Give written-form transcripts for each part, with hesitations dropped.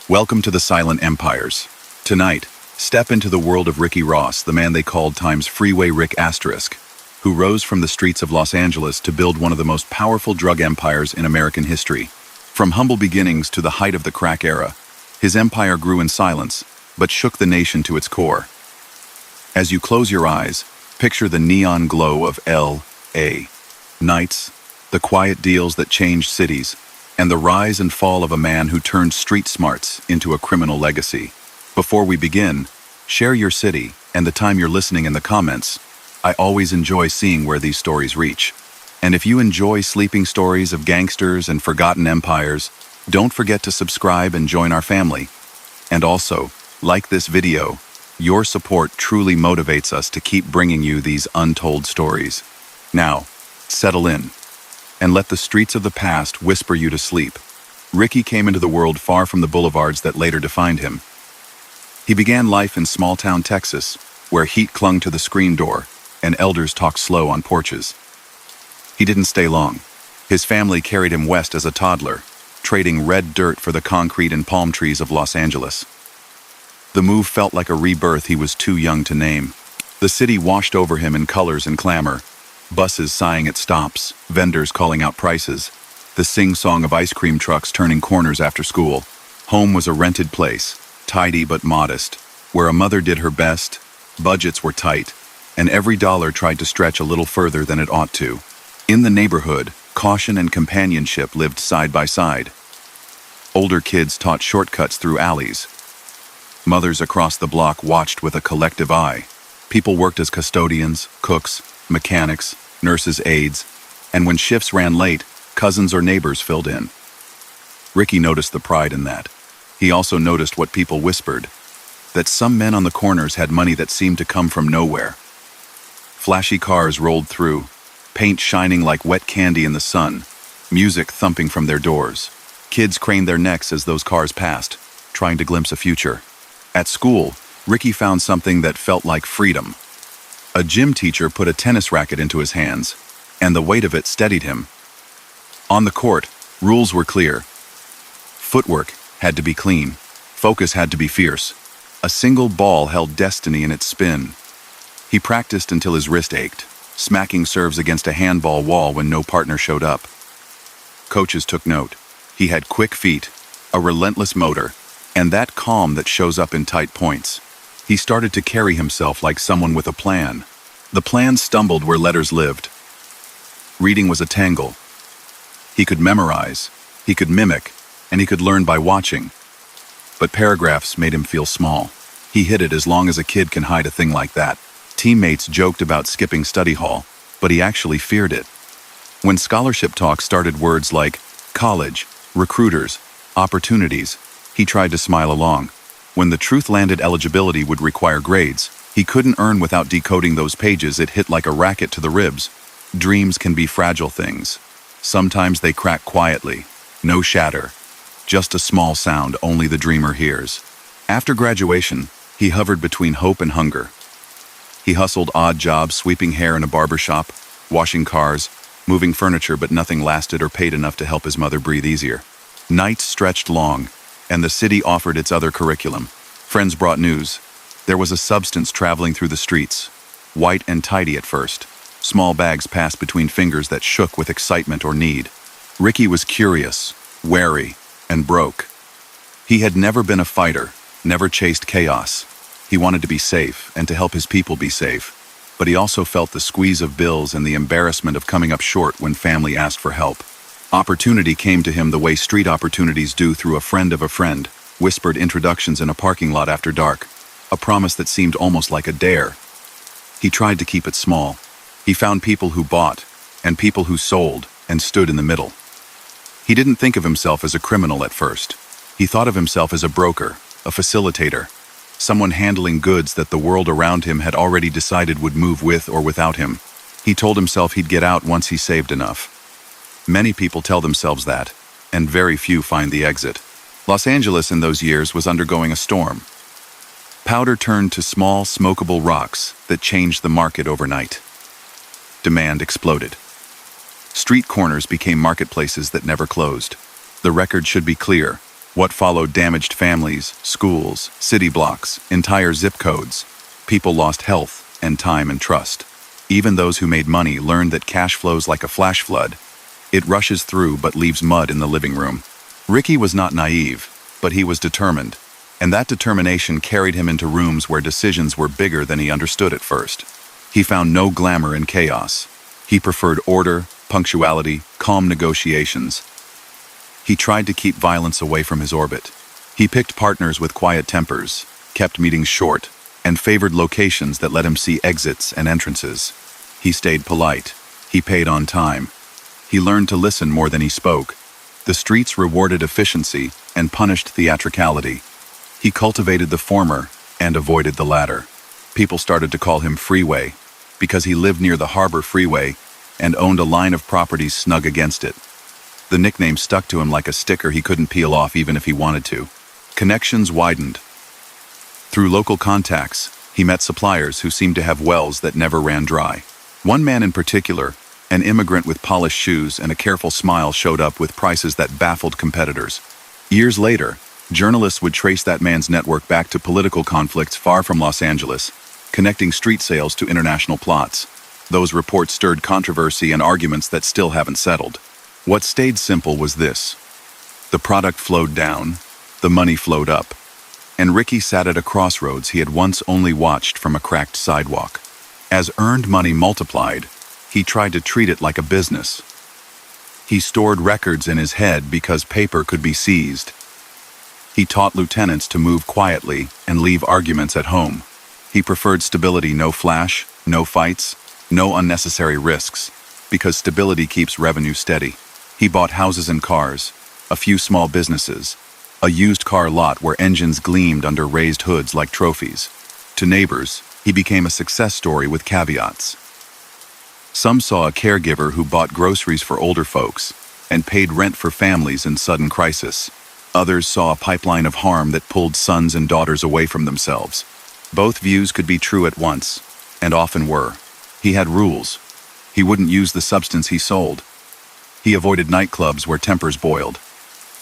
Welcome to the Silent Empires. Tonight, step into the world of Ricky Ross, the man they called times Freeway Rick Asterisk, who rose from the streets of Los Angeles to build one of the most powerful drug empires in American history. From humble beginnings to the height of the crack era, his empire grew in silence, but shook the nation to its core. As you close your eyes, picture the neon glow of L.A. nights, the quiet deals that changed cities, and the rise and fall of a man who turned street smarts into a criminal legacy. Before we begin, share your city and the time you're listening in the comments. I always enjoy seeing where these stories reach. And if you enjoy sleeping stories of gangsters and forgotten empires, don't forget to subscribe and join our family. And also, like this video. Your support truly motivates us to keep bringing you these untold stories. Now, settle in, and let the streets of the past whisper you to sleep. Ricky came into the world far from the boulevards that later defined him. He began life in small-town Texas, where heat clung to the screen door, and elders talked slow on porches. He didn't stay long. His family carried him west as a toddler, trading red dirt for the concrete and palm trees of Los Angeles. The move felt like a rebirth he was too young to name. The city washed over him in colors and clamor. Buses sighing at stops, vendors calling out prices, the sing-song of ice cream trucks turning corners after school. Home was a rented place, tidy but modest, where a mother did her best, budgets were tight, and every dollar tried to stretch a little further than it ought to. In the neighborhood, caution and companionship lived side by side. Older kids taught shortcuts through alleys. Mothers across the block watched with a collective eye. People worked as custodians, cooks, mechanics, nurses' aides, and when shifts ran late, cousins or neighbors filled in. Ricky noticed the pride in that. He also noticed what people whispered, that some men on the corners had money that seemed to come from nowhere. Flashy cars rolled through, paint shining like wet candy in the sun, music thumping from their doors. Kids craned their necks as those cars passed, trying to glimpse a future. At school, Ricky found something that felt like freedom. A gym teacher put a tennis racket into his hands, and the weight of it steadied him. On the court, rules were clear. Footwork had to be clean. Focus had to be fierce. A single ball held destiny in its spin. He practiced until his wrist ached, smacking serves against a handball wall when no partner showed up. Coaches took note. He had quick feet, a relentless motor, and that calm that shows up in tight points. He started to carry himself like someone with a plan. The plan stumbled where letters lived. Reading was a tangle. He could memorize, he could mimic, and he could learn by watching. But paragraphs made him feel small. He hid it as long as a kid can hide a thing like that. Teammates joked about skipping study hall, but he actually feared it. When scholarship talk started words like college, recruiters, opportunities, he tried to smile along. When the truth landed eligibility would require grades, he couldn't earn without decoding those pages. It hit like a racket to the ribs. Dreams can be fragile things. Sometimes they crack quietly, no shatter, just a small sound only the dreamer hears. After graduation, he hovered between hope and hunger. He hustled odd jobs, sweeping hair in a barber shop, washing cars, moving furniture, but nothing lasted or paid enough to help his mother breathe easier. Nights stretched long, and the city offered its other curriculum. Friends brought news. There was a substance traveling through the streets, white and tidy at first. Small bags passed between fingers that shook with excitement or need. Ricky was curious, wary, and broke. He had never been a fighter, never chased chaos. He wanted to be safe and to help his people be safe. But he also felt the squeeze of bills and the embarrassment of coming up short when family asked for help. Opportunity came to him the way street opportunities do, through a friend of a friend, whispered introductions in a parking lot after dark, a promise that seemed almost like a dare. He tried to keep it small. He found people who bought, and people who sold, and stood in the middle. He didn't think of himself as a criminal at first. He thought of himself as a broker, a facilitator, someone handling goods that the world around him had already decided would move with or without him. He told himself he'd get out once he saved enough. Many people tell themselves that, and very few find the exit. Los Angeles in those years was undergoing a storm. Powder turned to small, smokable rocks that changed the market overnight. Demand exploded. Street corners became marketplaces that never closed. The record should be clear. What followed damaged families, schools, city blocks, entire zip codes. People lost health and time and trust. Even those who made money learned that cash flows like a flash flood. It rushes through but leaves mud in the living room. Ricky was not naive, but he was determined, and that determination carried him into rooms where decisions were bigger than he understood at first. He found no glamour in chaos. He preferred order, punctuality, calm negotiations. He tried to keep violence away from his orbit. He picked partners with quiet tempers, kept meetings short, and favored locations that let him see exits and entrances. He stayed polite. He paid on time. He learned to listen more than he spoke. The streets rewarded efficiency and punished theatricality. He cultivated the former and avoided the latter. People started to call him Freeway because he lived near the Harbor Freeway and owned a line of properties snug against it. The nickname stuck to him like a sticker he couldn't peel off even if he wanted to. Connections widened. Through local contacts, he met suppliers who seemed to have wells that never ran dry. One man in particular, an immigrant with polished shoes and a careful smile, showed up with prices that baffled competitors. Years later, journalists would trace that man's network back to political conflicts far from Los Angeles, connecting street sales to international plots. Those reports stirred controversy and arguments that still haven't settled. What stayed simple was this: the product flowed down, the money flowed up, and Ricky sat at a crossroads he had once only watched from a cracked sidewalk. As earned money multiplied, he tried to treat it like a business. He stored records in his head because paper could be seized. He taught lieutenants to move quietly and leave arguments at home. He preferred stability, no flash, no fights, no unnecessary risks, because stability keeps revenue steady. He bought houses and cars, a few small businesses, a used car lot where engines gleamed under raised hoods like trophies. To neighbors, he became a success story with caveats. Some saw a caregiver who bought groceries for older folks and paid rent for families in sudden crisis. Others saw a pipeline of harm that pulled sons and daughters away from themselves. Both views could be true at once, and often were. He had rules. He wouldn't use the substance he sold. He avoided nightclubs where tempers boiled.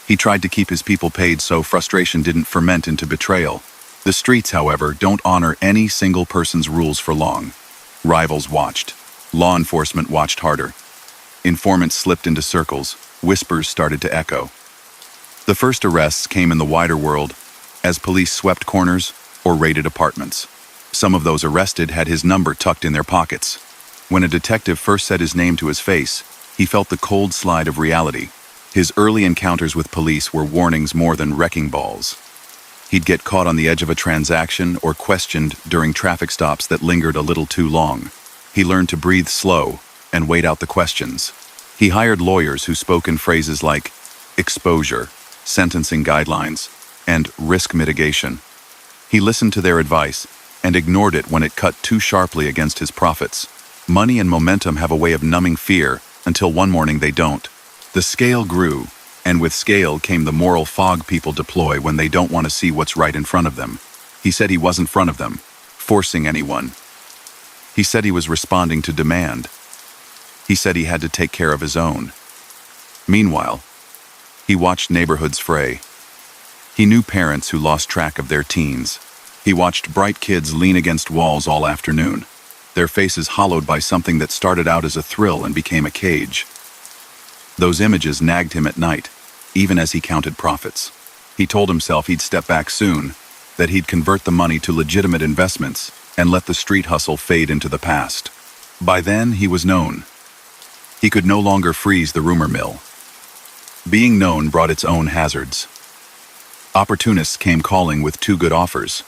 He tried to keep his people paid so frustration didn't ferment into betrayal. The streets, however, don't honor any single person's rules for long. Rivals watched. Law enforcement watched harder. Informants slipped into circles. Whispers started to echo. The first arrests came in the wider world as police swept corners or raided apartments. Some of those arrested had his number tucked in their pockets. When a detective first said his name to his face, he felt the cold slide of reality. His early encounters with police were warnings more than wrecking balls. He'd get caught on the edge of a transaction or questioned during traffic stops that lingered a little too long. He learned to breathe slow and wait out the questions. He hired lawyers who spoke in phrases like exposure, sentencing guidelines, and risk mitigation. He listened to their advice and ignored it when it cut too sharply against his profits. Money and momentum have a way of numbing fear until one morning they don't. The scale grew, and with scale came the moral fog people deploy when they don't want to see what's right in front of them. He said he wasn't in front of them, forcing anyone. He said he was responding to demand. He said he had to take care of his own. Meanwhile, he watched neighborhoods fray. He knew parents who lost track of their teens. He watched bright kids lean against walls all afternoon, their faces hollowed by something that started out as a thrill and became a cage. Those images nagged him at night, even as he counted profits. He told himself he'd step back soon, that he'd convert the money to legitimate investments and let the street hustle fade into the past. By then, he was known. He could no longer freeze the rumor mill. Being known brought its own hazards. Opportunists came calling with too good offers.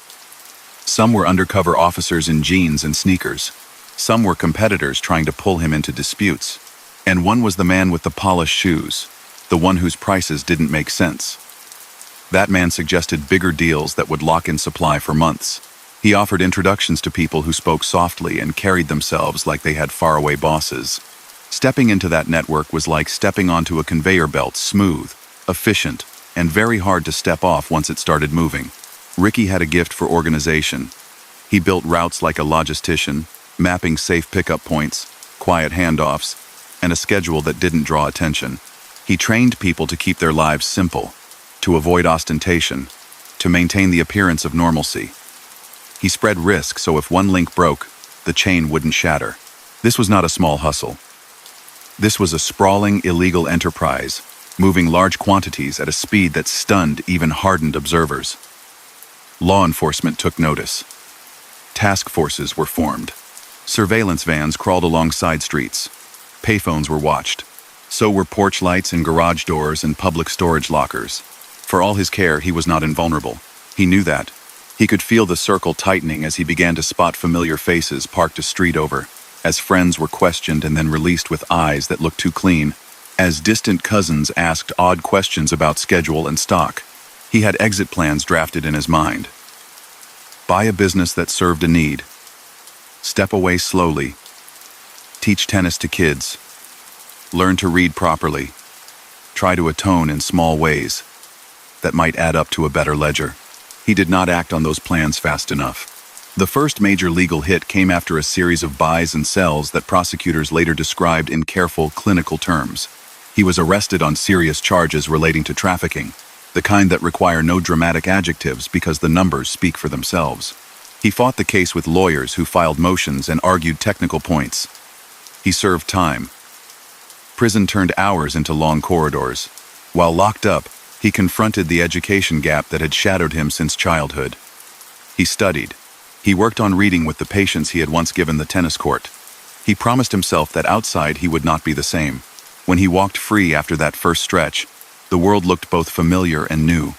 Some were undercover officers in jeans and sneakers. Some were competitors trying to pull him into disputes. And one was the man with the polished shoes, the one whose prices didn't make sense. That man suggested bigger deals that would lock in supply for months. He offered introductions to people who spoke softly and carried themselves like they had faraway bosses. Stepping into that network was like stepping onto a conveyor belt, smooth, efficient, and very hard to step off once it started moving. Ricky had a gift for organization. He built routes like a logistician, mapping safe pickup points, quiet handoffs, and a schedule that didn't draw attention. He trained people to keep their lives simple. to avoid ostentation, to maintain the appearance of normalcy. He spread risk so if one link broke, the chain wouldn't shatter. This was not a small hustle. This was a sprawling, illegal enterprise, moving large quantities at a speed that stunned even hardened observers. Law enforcement took notice. Task forces were formed. Surveillance vans crawled along side streets. Payphones were watched. So were porch lights and garage doors and public storage lockers. For all his care, he was not invulnerable. He knew that. He could feel the circle tightening as he began to spot familiar faces parked a street over, as friends were questioned and then released with eyes that looked too clean, as distant cousins asked odd questions about schedule and stock. He had exit plans drafted in his mind. Buy a business that served a need. Step away slowly. Teach tennis to kids. Learn to read properly. Try to atone in small ways that might add up to a better ledger. He did not act on those plans fast enough. The first major legal hit came after a series of buys and sells that prosecutors later described in careful, clinical terms. He was arrested on serious charges relating to trafficking, the kind that require no dramatic adjectives because the numbers speak for themselves. He fought the case with lawyers who filed motions and argued technical points. He served time. Prison turned hours into long corridors. While locked up, he confronted the education gap that had shadowed him since childhood. He studied. He worked on reading with the patience he had once given the tennis court. He promised himself that outside he would not be the same. When he walked free after that first stretch, the world looked both familiar and new.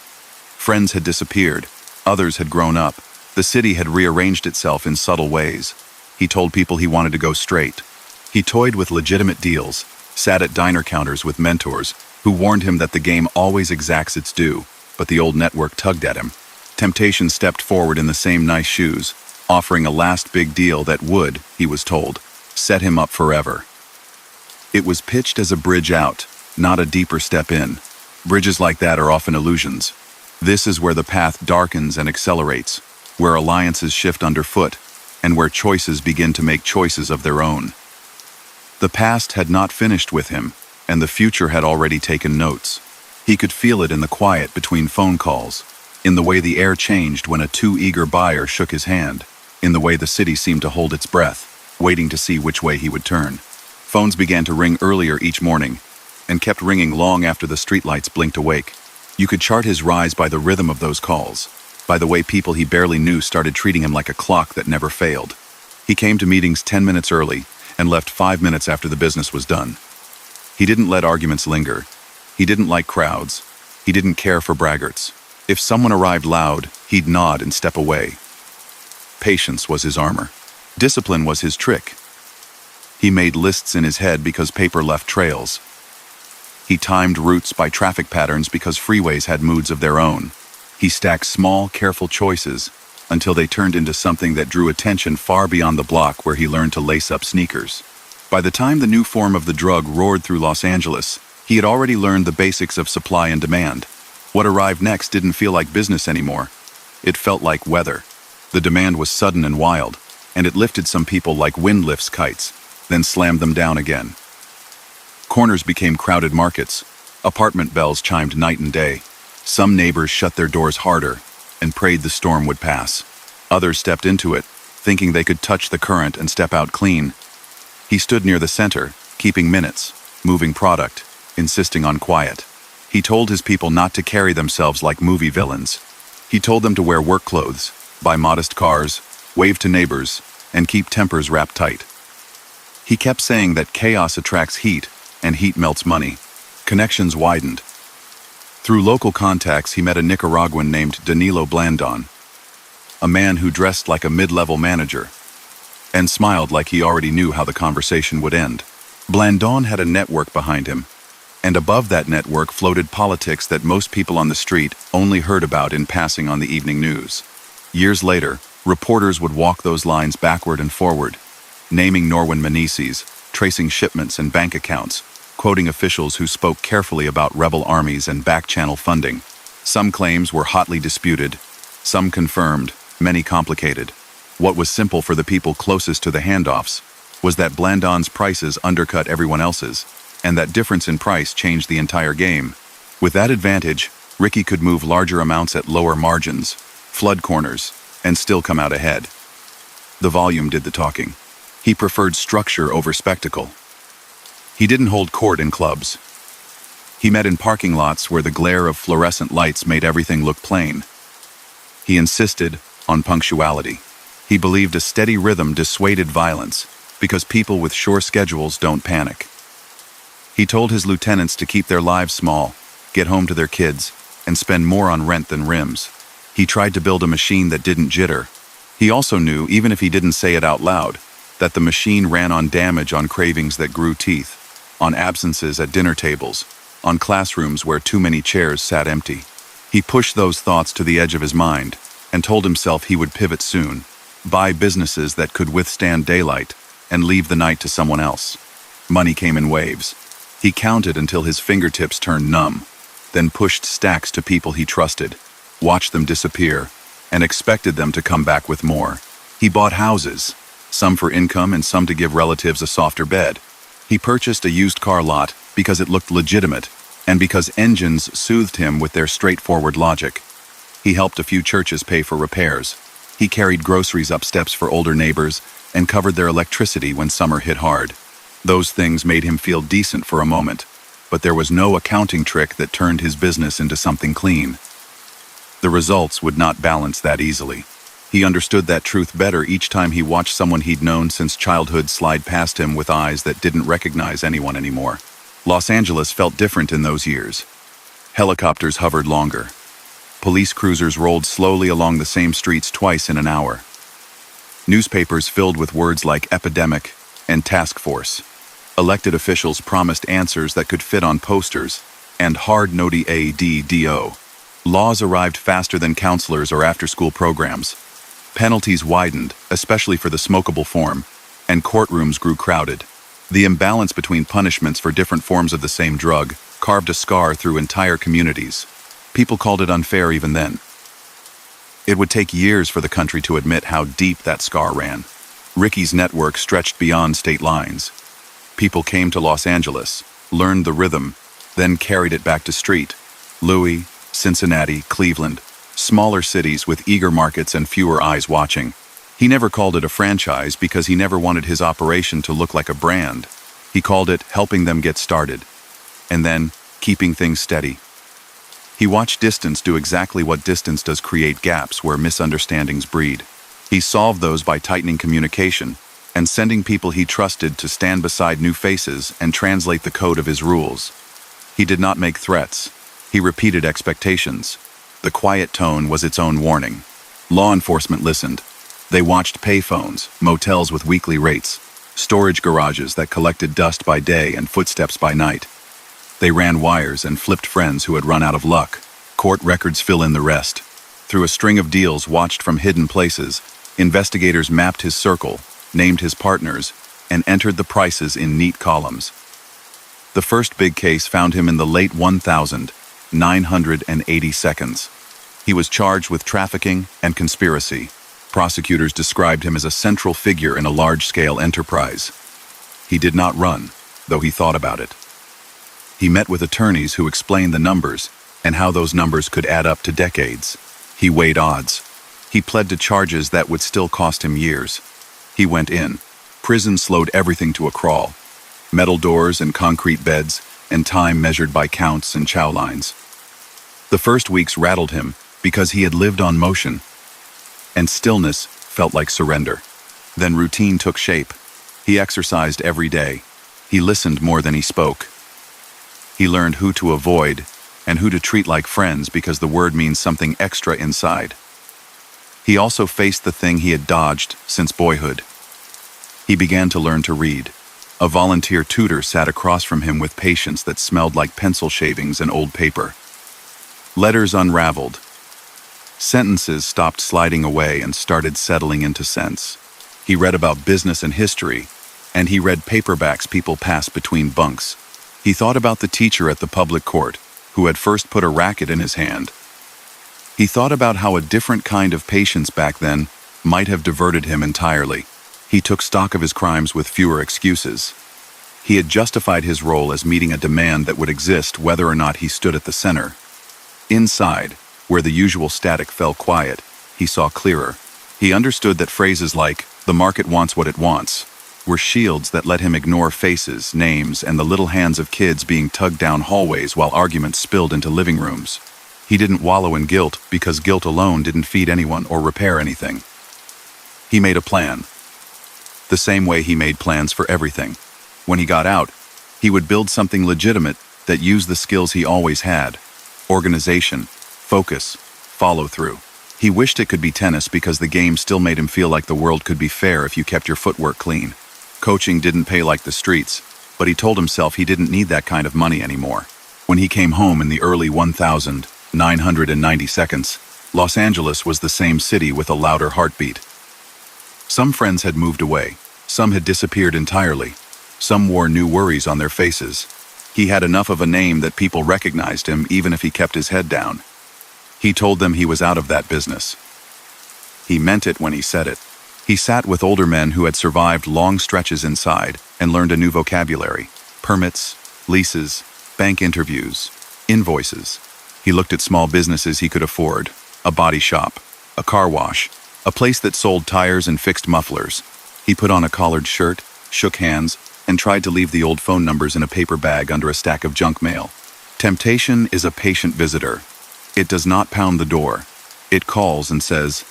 Friends had disappeared. Others had grown up. The city had rearranged itself in subtle ways. He told people he wanted to go straight. He toyed with legitimate deals, sat at diner counters with mentors who warned him that the game always exacts its due, but the old network tugged at him. Temptation stepped forward in the same nice shoes, offering a last big deal that would, he was told, set him up forever. It was pitched as a bridge out, not a deeper step in. Bridges like that are often illusions. This is where the path darkens and accelerates, where alliances shift underfoot, and where choices begin to make choices of their own. The past had not finished with him, and the future had already taken notes. He could feel it in the quiet between phone calls, in the way the air changed when a too eager buyer shook his hand, in the way the city seemed to hold its breath, waiting to see which way he would turn. Phones began to ring earlier each morning, and kept ringing long after the streetlights blinked awake. You could chart his rise by the rhythm of those calls, by the way people he barely knew started treating him like a clock that never failed. He came to meetings 10 minutes early, and left 5 minutes after the business was done. He didn't let arguments linger. He didn't like crowds. He didn't care for braggarts. If someone arrived loud, he'd nod and step away. Patience was his armor. Discipline was his trick. He made lists in his head because paper left trails. He timed routes by traffic patterns because freeways had moods of their own. He stacked small, careful choices until they turned into something that drew attention far beyond the block where he learned to lace up sneakers. By the time the new form of the drug roared through Los Angeles, he had already learned the basics of supply and demand. What arrived next didn't feel like business anymore. It felt like weather. The demand was sudden and wild, and it lifted some people like wind lifts kites, then slammed them down again. Corners became crowded markets. Apartment bells chimed night and day. Some neighbors shut their doors harder and prayed the storm would pass. Others stepped into it, thinking they could touch the current and step out clean. He stood near the center, keeping minutes, moving product, insisting on quiet. He told his people not to carry themselves like movie villains. He told them to wear work clothes, buy modest cars, wave to neighbors, and keep tempers wrapped tight. He kept saying that chaos attracts heat, and heat melts money. Connections widened. Through local contacts, he met a Nicaraguan named Danilo Blandon, a man who dressed like a mid-level manager, and smiled like he already knew how the conversation would end. Blandon had a network behind him, and above that network floated politics that most people on the street only heard about in passing on the evening news. Years later, reporters would walk those lines backward and forward, naming Norwin Menezes, tracing shipments and bank accounts, quoting officials who spoke carefully about rebel armies and back-channel funding. Some claims were hotly disputed, some confirmed, many complicated. What was simple for the people closest to the handoffs was that Blandon's prices undercut everyone else's, and that difference in price changed the entire game. With that advantage, Ricky could move larger amounts at lower margins, flood corners, and still come out ahead. The volume did the talking. He preferred structure over spectacle. He didn't hold court in clubs. He met in parking lots where the glare of fluorescent lights made everything look plain. He insisted on punctuality. He believed a steady rhythm dissuaded violence because people with sure schedules don't panic. He told his lieutenants to keep their lives small, get home to their kids, and spend more on rent than rims. He tried to build a machine that didn't jitter. He also knew, even if he didn't say it out loud, that the machine ran on damage, on cravings that grew teeth, on absences at dinner tables, on classrooms where too many chairs sat empty. He pushed those thoughts to the edge of his mind and told himself he would pivot soon, buy businesses that could withstand daylight, and leave the night to someone else. Money came in waves. He counted until his fingertips turned numb, then pushed stacks to people he trusted, watched them disappear, and expected them to come back with more. He bought houses, some for income and some to give relatives a softer bed. He purchased a used car lot because it looked legitimate, and because engines soothed him with their straightforward logic. He helped a few churches pay for repairs. He carried groceries up steps for older neighbors and covered their electricity when summer hit hard. Those things made him feel decent for a moment, but there was no accounting trick that turned his business into something clean. The results would not balance that easily. He understood that truth better each time he watched someone he'd known since childhood slide past him with eyes that didn't recognize anyone anymore. Los Angeles felt different in those years. Helicopters hovered longer. Police cruisers rolled slowly along the same streets twice in an hour. Newspapers filled with words like epidemic and task force. Elected officials promised answers that could fit on posters, and hard noti ADDO. Laws arrived faster than counselors or after-school programs. Penalties widened, especially for the smokable form, and courtrooms grew crowded. The imbalance between punishments for different forms of the same drug carved a scar through entire communities. People called it unfair even then. It would take years for the country to admit how deep that scar ran. Ricky's network stretched beyond state lines. People came to Los Angeles, learned the rhythm, then carried it back to street. Louis, Cincinnati, Cleveland, smaller cities with eager markets and fewer eyes watching. He never called it a franchise because he never wanted his operation to look like a brand. He called it helping them get started, and then keeping things steady. He watched distance do exactly what distance does: create gaps where misunderstandings breed. He solved those by tightening communication and sending people he trusted to stand beside new faces and translate the code of his rules. He did not make threats. He repeated expectations. The quiet tone was its own warning. Law enforcement listened. They watched payphones, motels with weekly rates, storage garages that collected dust by day and footsteps by night. They ran wires and flipped friends who had run out of luck. Court records fill in the rest. Through a string of deals watched from hidden places, investigators mapped his circle, named his partners, and entered the prices in neat columns. The first big case found him in the late 1980 seconds. He was charged with trafficking and conspiracy. Prosecutors described him as a central figure in a large-scale enterprise. He did not run, though he thought about it. He met with attorneys who explained the numbers and how those numbers could add up to decades. He weighed odds. He pled to charges that would still cost him years. He went in. Prison slowed everything to a crawl. Metal doors and concrete beds, and time measured by counts and chow lines. The first weeks rattled him because he had lived on motion, and stillness felt like surrender. Then routine took shape. He exercised every day. He listened more than he spoke. He learned who to avoid and who to treat like friends because the word means something extra inside. He also faced the thing he had dodged since boyhood. He began to learn to read. A volunteer tutor sat across from him with patience that smelled like pencil shavings and old paper. Letters unraveled. Sentences stopped sliding away and started settling into sense. He read about business and history, and he read paperbacks people passed between bunks. He thought about the teacher at the public court, who had first put a racket in his hand. He thought about how a different kind of patience back then might have diverted him entirely. He took stock of his crimes with fewer excuses. He had justified his role as meeting a demand that would exist whether or not he stood at the center. Inside, where the usual static fell quiet, he saw clearer. He understood that phrases like, "the market wants what it wants," were shields that let him ignore faces, names, and the little hands of kids being tugged down hallways while arguments spilled into living rooms. He didn't wallow in guilt because guilt alone didn't feed anyone or repair anything. He made a plan. The same way he made plans for everything. When he got out, he would build something legitimate that used the skills he always had: organization, focus, follow-through. He wished it could be tennis because the game still made him feel like the world could be fair if you kept your footwork clean. Coaching didn't pay like the streets, but he told himself he didn't need that kind of money anymore. When he came home in the early 1990 seconds, Los Angeles was the same city with a louder heartbeat. Some friends had moved away. Some had disappeared entirely. Some wore new worries on their faces. He had enough of a name that people recognized him even if he kept his head down. He told them he was out of that business. He meant it when he said it. He sat with older men who had survived long stretches inside and learned a new vocabulary: permits, leases, bank interviews, invoices. He looked at small businesses he could afford: a body shop, a car wash, a place that sold tires and fixed mufflers. He put on a collared shirt, shook hands, and tried to leave the old phone numbers in a paper bag under a stack of junk mail. Temptation is a patient visitor. It does not pound the door. It calls and says,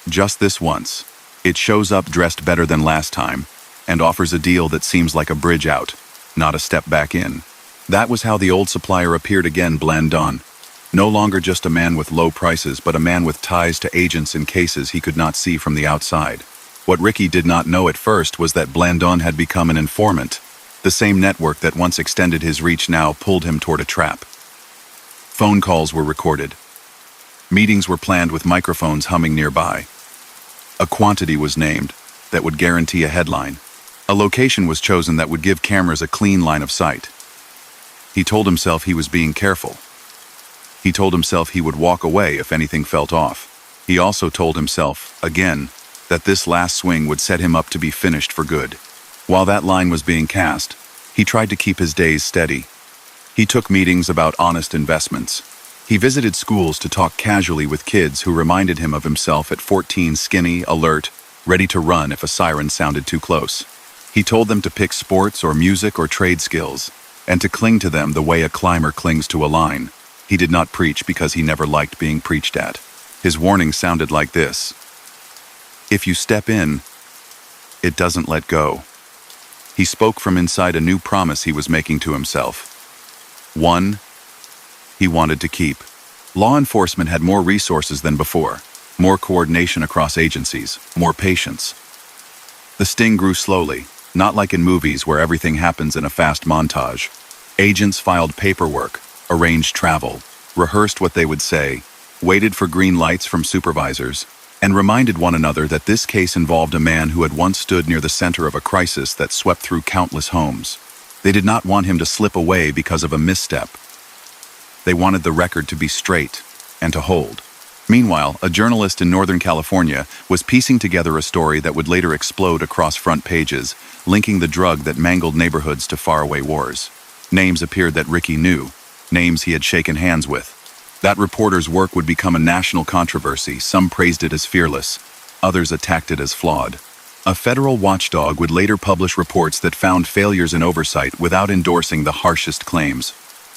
"Just this once." It shows up dressed better than last time and offers a deal that seems like a bridge out, not a step back in. That was how the old supplier appeared again, Blandon. No longer just a man with low prices, but a man with ties to agents in cases he could not see from the outside. What Ricky did not know at first was that Blandon had become an informant. The same network that once extended his reach now pulled him toward a trap. Phone calls were recorded. Meetings were planned with microphones humming nearby. A quantity was named that would guarantee a headline. A location was chosen that would give cameras a clean line of sight. He told himself he was being careful. He told himself he would walk away if anything felt off. He also told himself, again, that this last swing would set him up to be finished for good. While that line was being cast, he tried to keep his days steady. He took meetings about honest investments. He visited schools to talk casually with kids who reminded him of himself at 14, skinny, alert, ready to run if a siren sounded too close. He told them to pick sports or music or trade skills, and to cling to them the way a climber clings to a line. He did not preach because he never liked being preached at. His warning sounded like this: if you step in, it doesn't let go. He spoke from inside a new promise he was making to himself. One he wanted to keep. Law enforcement had more resources than before, more coordination across agencies, more patience. The sting grew slowly, not like in movies where everything happens in a fast montage. Agents filed paperwork, arranged travel, rehearsed what they would say, waited for green lights from supervisors, and reminded one another that this case involved a man who had once stood near the center of a crisis that swept through countless homes. They did not want him to slip away because of a misstep. They wanted the record to be straight and to hold. Meanwhile, a journalist in Northern California was piecing together a story that would later explode across front pages, linking the drug that mangled neighborhoods to faraway wars. Names appeared that Ricky knew, names he had shaken hands with. That reporter's work would become a national controversy. Some praised it as fearless, others attacked it as flawed. A federal watchdog would later publish reports that found failures in oversight without endorsing the harshest claims.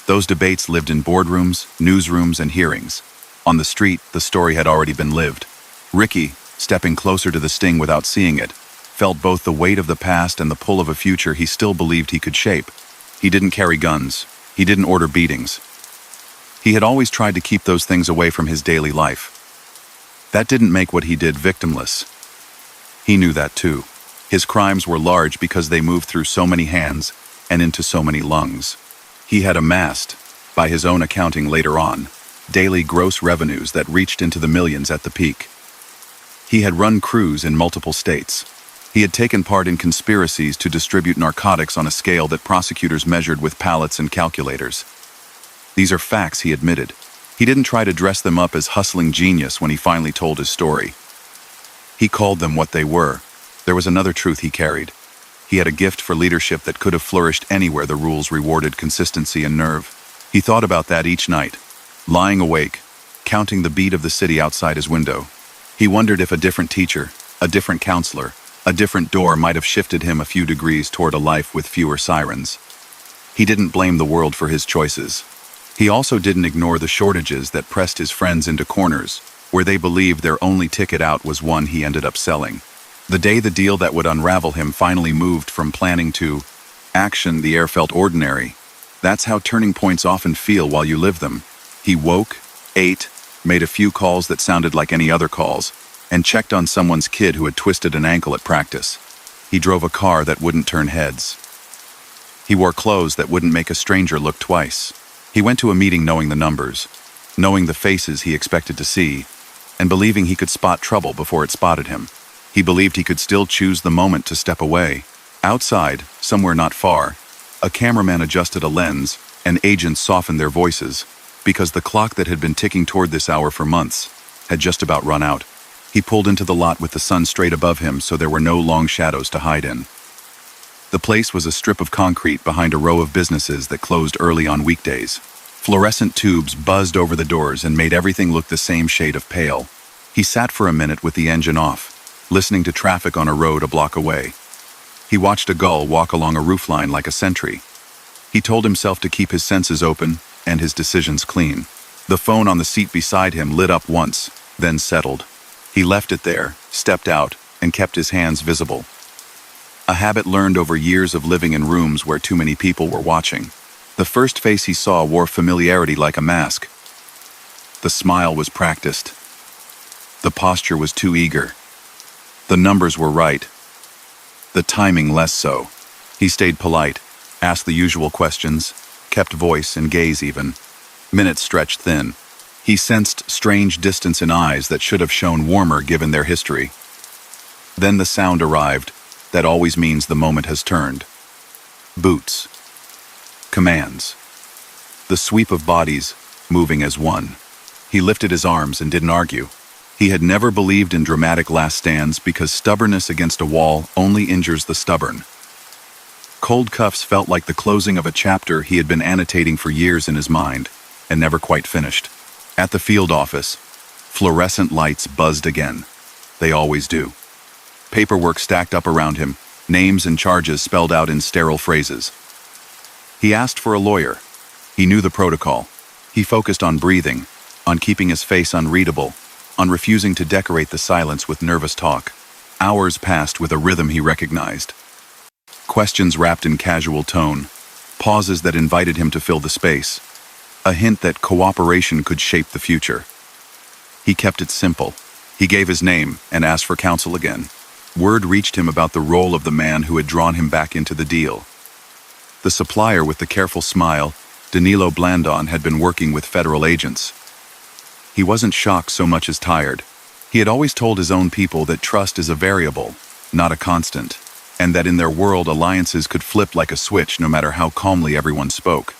Those debates lived in boardrooms, newsrooms, and hearings. On the street, the story had already been lived. Ricky, stepping closer to the sting without seeing it, felt both the weight of the past and the pull of a future he still believed he could shape. He didn't carry guns. He didn't order beatings. He had always tried to keep those things away from his daily life. That didn't make what he did victimless. He knew that too. His crimes were large because they moved through so many hands and into so many lungs. He had amassed, by his own accounting later on, daily gross revenues that reached into the millions at the peak. He had run crews in multiple states. He had taken part in conspiracies to distribute narcotics on a scale that prosecutors measured with pallets and calculators. These are facts, he admitted. He didn't try to dress them up as hustling genius when he finally told his story. He called them what they were. There was another truth he carried. He had a gift for leadership that could have flourished anywhere the rules rewarded consistency and nerve. He thought about that each night. lying awake, counting the beat of the city outside his window. He wondered if a different teacher, a different counselor, a different door might have shifted him a few degrees toward a life with fewer sirens. He didn't blame the world for his choices. He also didn't ignore the shortages that pressed his friends into corners, where they believed their only ticket out was one he ended up selling. The day the deal that would unravel him finally moved from planning to action, the air felt ordinary. That's how turning points often feel while you live them. He woke, ate, made a few calls that sounded like any other calls, and checked on someone's kid who had twisted an ankle at practice. He drove a car that wouldn't turn heads. He wore clothes that wouldn't make a stranger look twice. He went to a meeting knowing the numbers, knowing the faces he expected to see, and believing he could spot trouble before it spotted him. He believed he could still choose the moment to step away. Outside, somewhere not far, a cameraman adjusted a lens, and agents softened their voices, because the clock that had been ticking toward this hour for months had just about run out. He pulled into the lot with the sun straight above him so there were no long shadows to hide in. The place was a strip of concrete behind a row of businesses that closed early on weekdays. Fluorescent tubes buzzed over the doors and made everything look the same shade of pale. He sat for a minute with the engine off, listening to traffic on a road a block away. He watched a gull walk along a roofline like a sentry. He told himself to keep his senses open and his decisions clean. The phone on the seat beside him lit up once, then settled. He left it there, stepped out, and kept his hands visible. A habit learned over years of living in rooms where too many people were watching. The first face he saw wore familiarity like a mask. The smile was practiced. The posture was too eager. The numbers were right. The timing less so. He stayed polite, asked the usual questions, kept voice and gaze even. Minutes stretched thin. He sensed strange distance in eyes that should have shown warmer given their history. Then the sound arrived. That always means the moment has turned. Boots. Commands. The sweep of bodies, moving as one. He lifted his arms and didn't argue. He had never believed in dramatic last stands because stubbornness against a wall only injures the stubborn. Cold cuffs felt like the closing of a chapter he had been annotating for years in his mind, and never quite finished. At the field office, fluorescent lights buzzed again. They always do. Paperwork stacked up around him, names and charges spelled out in sterile phrases. He asked for a lawyer. He knew the protocol. He focused on breathing, on keeping his face unreadable, on refusing to decorate the silence with nervous talk. Hours passed with a rhythm he recognized. Questions wrapped in casual tone, pauses that invited him to fill the space, a hint that cooperation could shape the future. He kept it simple. He gave his name and asked for counsel again. Word reached him about the role of the man who had drawn him back into the deal. The supplier with the careful smile, Danilo Blandon, had been working with federal agents. He wasn't shocked so much as tired. He had always told his own people that trust is a variable, not a constant, and that in their world alliances could flip like a switch no matter how calmly everyone spoke.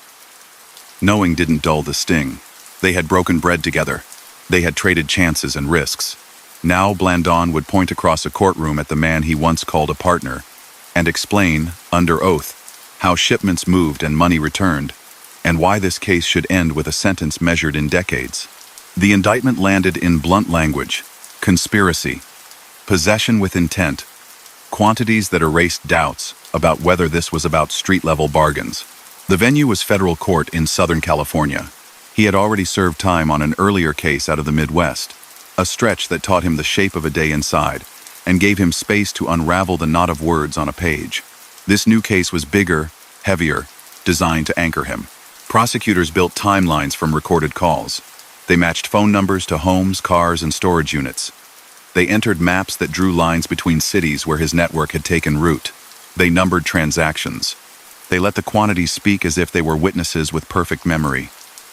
Knowing didn't dull the sting. They had broken bread together. They had traded chances and risks. Now Blandon would point across a courtroom at the man he once called a partner and explain, under oath, how shipments moved and money returned, and why this case should end with a sentence measured in decades. The indictment landed in blunt language: conspiracy, possession with intent, quantities that erased doubts about whether this was about street-level bargains. The venue was federal court in Southern California. He had already served time on an earlier case out of the Midwest, a stretch that taught him the shape of a day inside and gave him space to unravel the knot of words on a page. This new case was bigger, heavier, designed to anchor him. Prosecutors built timelines from recorded calls. They matched phone numbers to homes, cars, and storage units. They entered maps that drew lines between cities where his network had taken root. They numbered transactions. They let the quantities speak as if they were witnesses with perfect memory.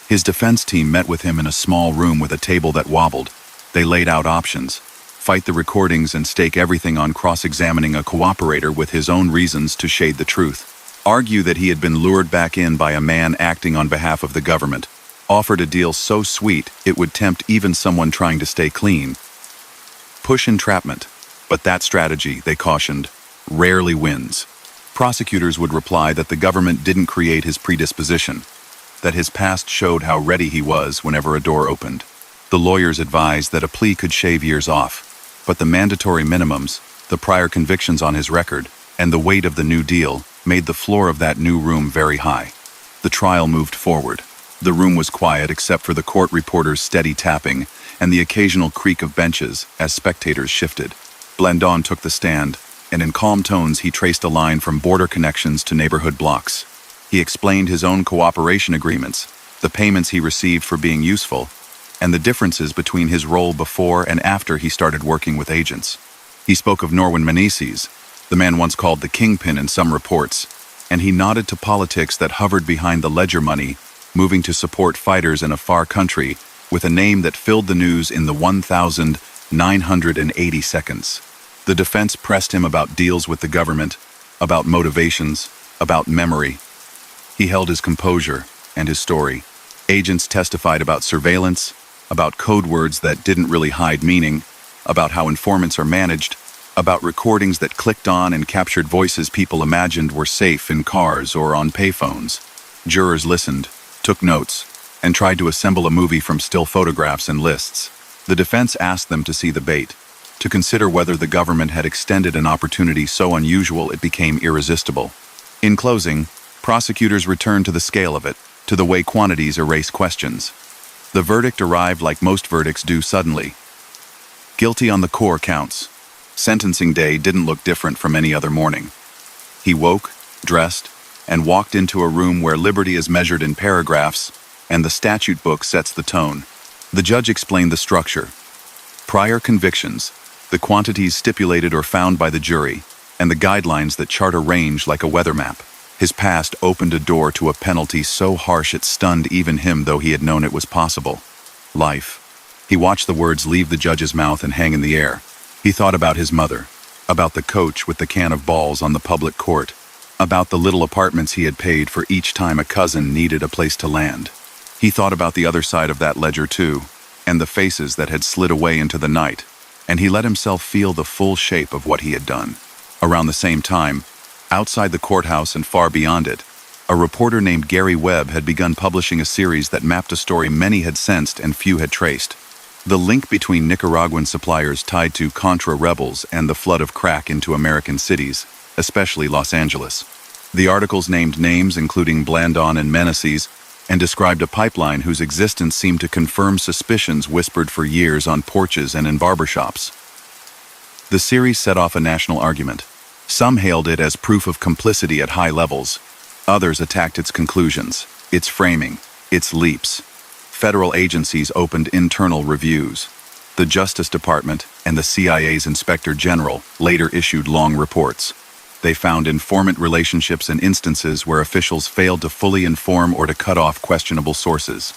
His defense team met with him in a small room with a table that wobbled. They laid out options: fight the recordings and stake everything on cross-examining a cooperator with his own reasons to shade the truth. Argue that he had been lured back in by a man acting on behalf of the government. Offered a deal so sweet it would tempt even someone trying to stay clean. Push entrapment. But that strategy, they cautioned, rarely wins. Prosecutors would reply that the government didn't create his predisposition. that his past showed how ready he was whenever a door opened. The lawyers advised that a plea could shave years off, but the mandatory minimums, the prior convictions on his record, and the weight of the new deal made the floor of that new room very high. The trial moved forward. The room was quiet except for the court reporter's steady tapping and the occasional creak of benches as spectators shifted. Blandon took the stand, and in calm tones he traced a line from border connections to neighborhood blocks. He explained his own cooperation agreements, the payments he received for being useful, and the differences between his role before and after he started working with agents. He spoke of Norwin Menezes, the man once called the kingpin in some reports, and he nodded to politics that hovered behind the ledger money, moving to support fighters in a far country with a name that filled the news in the 1,980 seconds. The defense pressed him about deals with the government, about motivations, about memory. He held his composure and his story. Agents testified about surveillance, about code words that didn't really hide meaning, about how informants are managed, about recordings that clicked on and captured voices people imagined were safe in cars or on payphones. Jurors listened, took notes, and tried to assemble a movie from still photographs and lists. The defense asked them to see the bait, to consider whether the government had extended an opportunity so unusual it became irresistible. In closing, prosecutors returned to the scale of it, to the way quantities erase questions. The verdict arrived like most verdicts do suddenly. Guilty on the core counts. Sentencing day didn't look different from any other morning. He woke, dressed, and walked into a room where liberty is measured in paragraphs, and the statute book sets the tone. The judge explained the structure. Prior convictions, the quantities stipulated or found by the jury, and the guidelines that chart a range like a weather map. His past opened a door to a penalty so harsh it stunned even him, though he had known it was possible. Life. He watched the words leave the judge's mouth and hang in the air. He thought about his mother, about the coach with the can of balls on the public court, about the little apartments he had paid for each time a cousin needed a place to land. He thought about the other side of that ledger too, and the faces that had slid away into the night, and he let himself feel the full shape of what he had done. Around the same time, outside the courthouse and far beyond it, a reporter named Gary Webb had begun publishing a series that mapped a story many had sensed and few had traced. The link between Nicaraguan suppliers tied to Contra rebels and the flood of crack into American cities, especially Los Angeles. The articles named names including Blandon and Menezes, and described a pipeline whose existence seemed to confirm suspicions whispered for years on porches and in barbershops. The series set off a national argument. Some hailed it as proof of complicity at high levels. Others attacked its conclusions, its framing, its leaps. Federal agencies opened internal reviews. The Justice Department and the CIA's Inspector General later issued long reports. They found informant relationships and instances where officials failed to fully inform or to cut off questionable sources.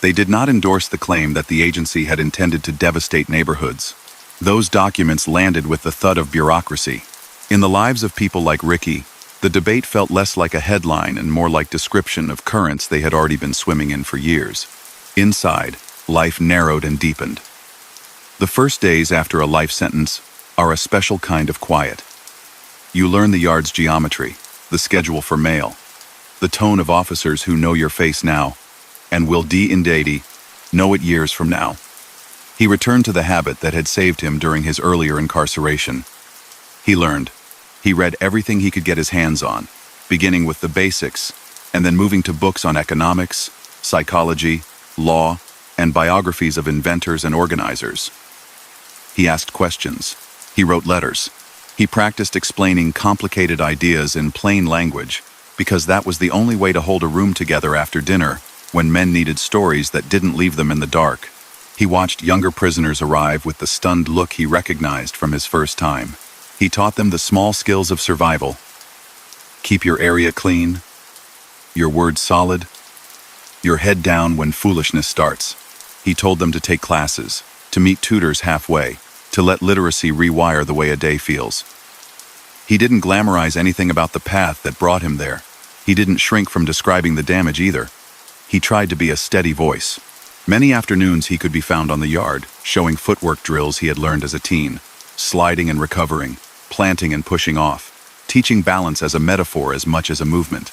They did not endorse the claim that the agency had intended to devastate neighborhoods. Those documents landed with the thud of bureaucracy. In the lives of people like Ricky, the debate felt less like a headline and more like description of currents they had already been swimming in for years. Inside, life narrowed and deepened. The first days after a life sentence are a special kind of quiet. You learn the yard's geometry, the schedule for mail, the tone of officers who know your face now, and will know it years from now. He returned to the habit that had saved him during his earlier incarceration. He learned. He read everything he could get his hands on, beginning with the basics, and then moving to books on economics, psychology, law, and biographies of inventors and organizers. He asked questions. He wrote letters. He practiced explaining complicated ideas in plain language, because that was the only way to hold a room together after dinner when men needed stories that didn't leave them in the dark. He watched younger prisoners arrive with the stunned look he recognized from his first time. He taught them the small skills of survival. Keep your area clean, your words solid, your head down when foolishness starts. He told them to take classes, to meet tutors halfway, to let literacy rewire the way a day feels. He didn't glamorize anything about the path that brought him there. He didn't shrink from describing the damage either. He tried to be a steady voice. Many afternoons he could be found on the yard, showing footwork drills he had learned as a teen, sliding and recovering, planting and pushing off, teaching balance as a metaphor as much as a movement.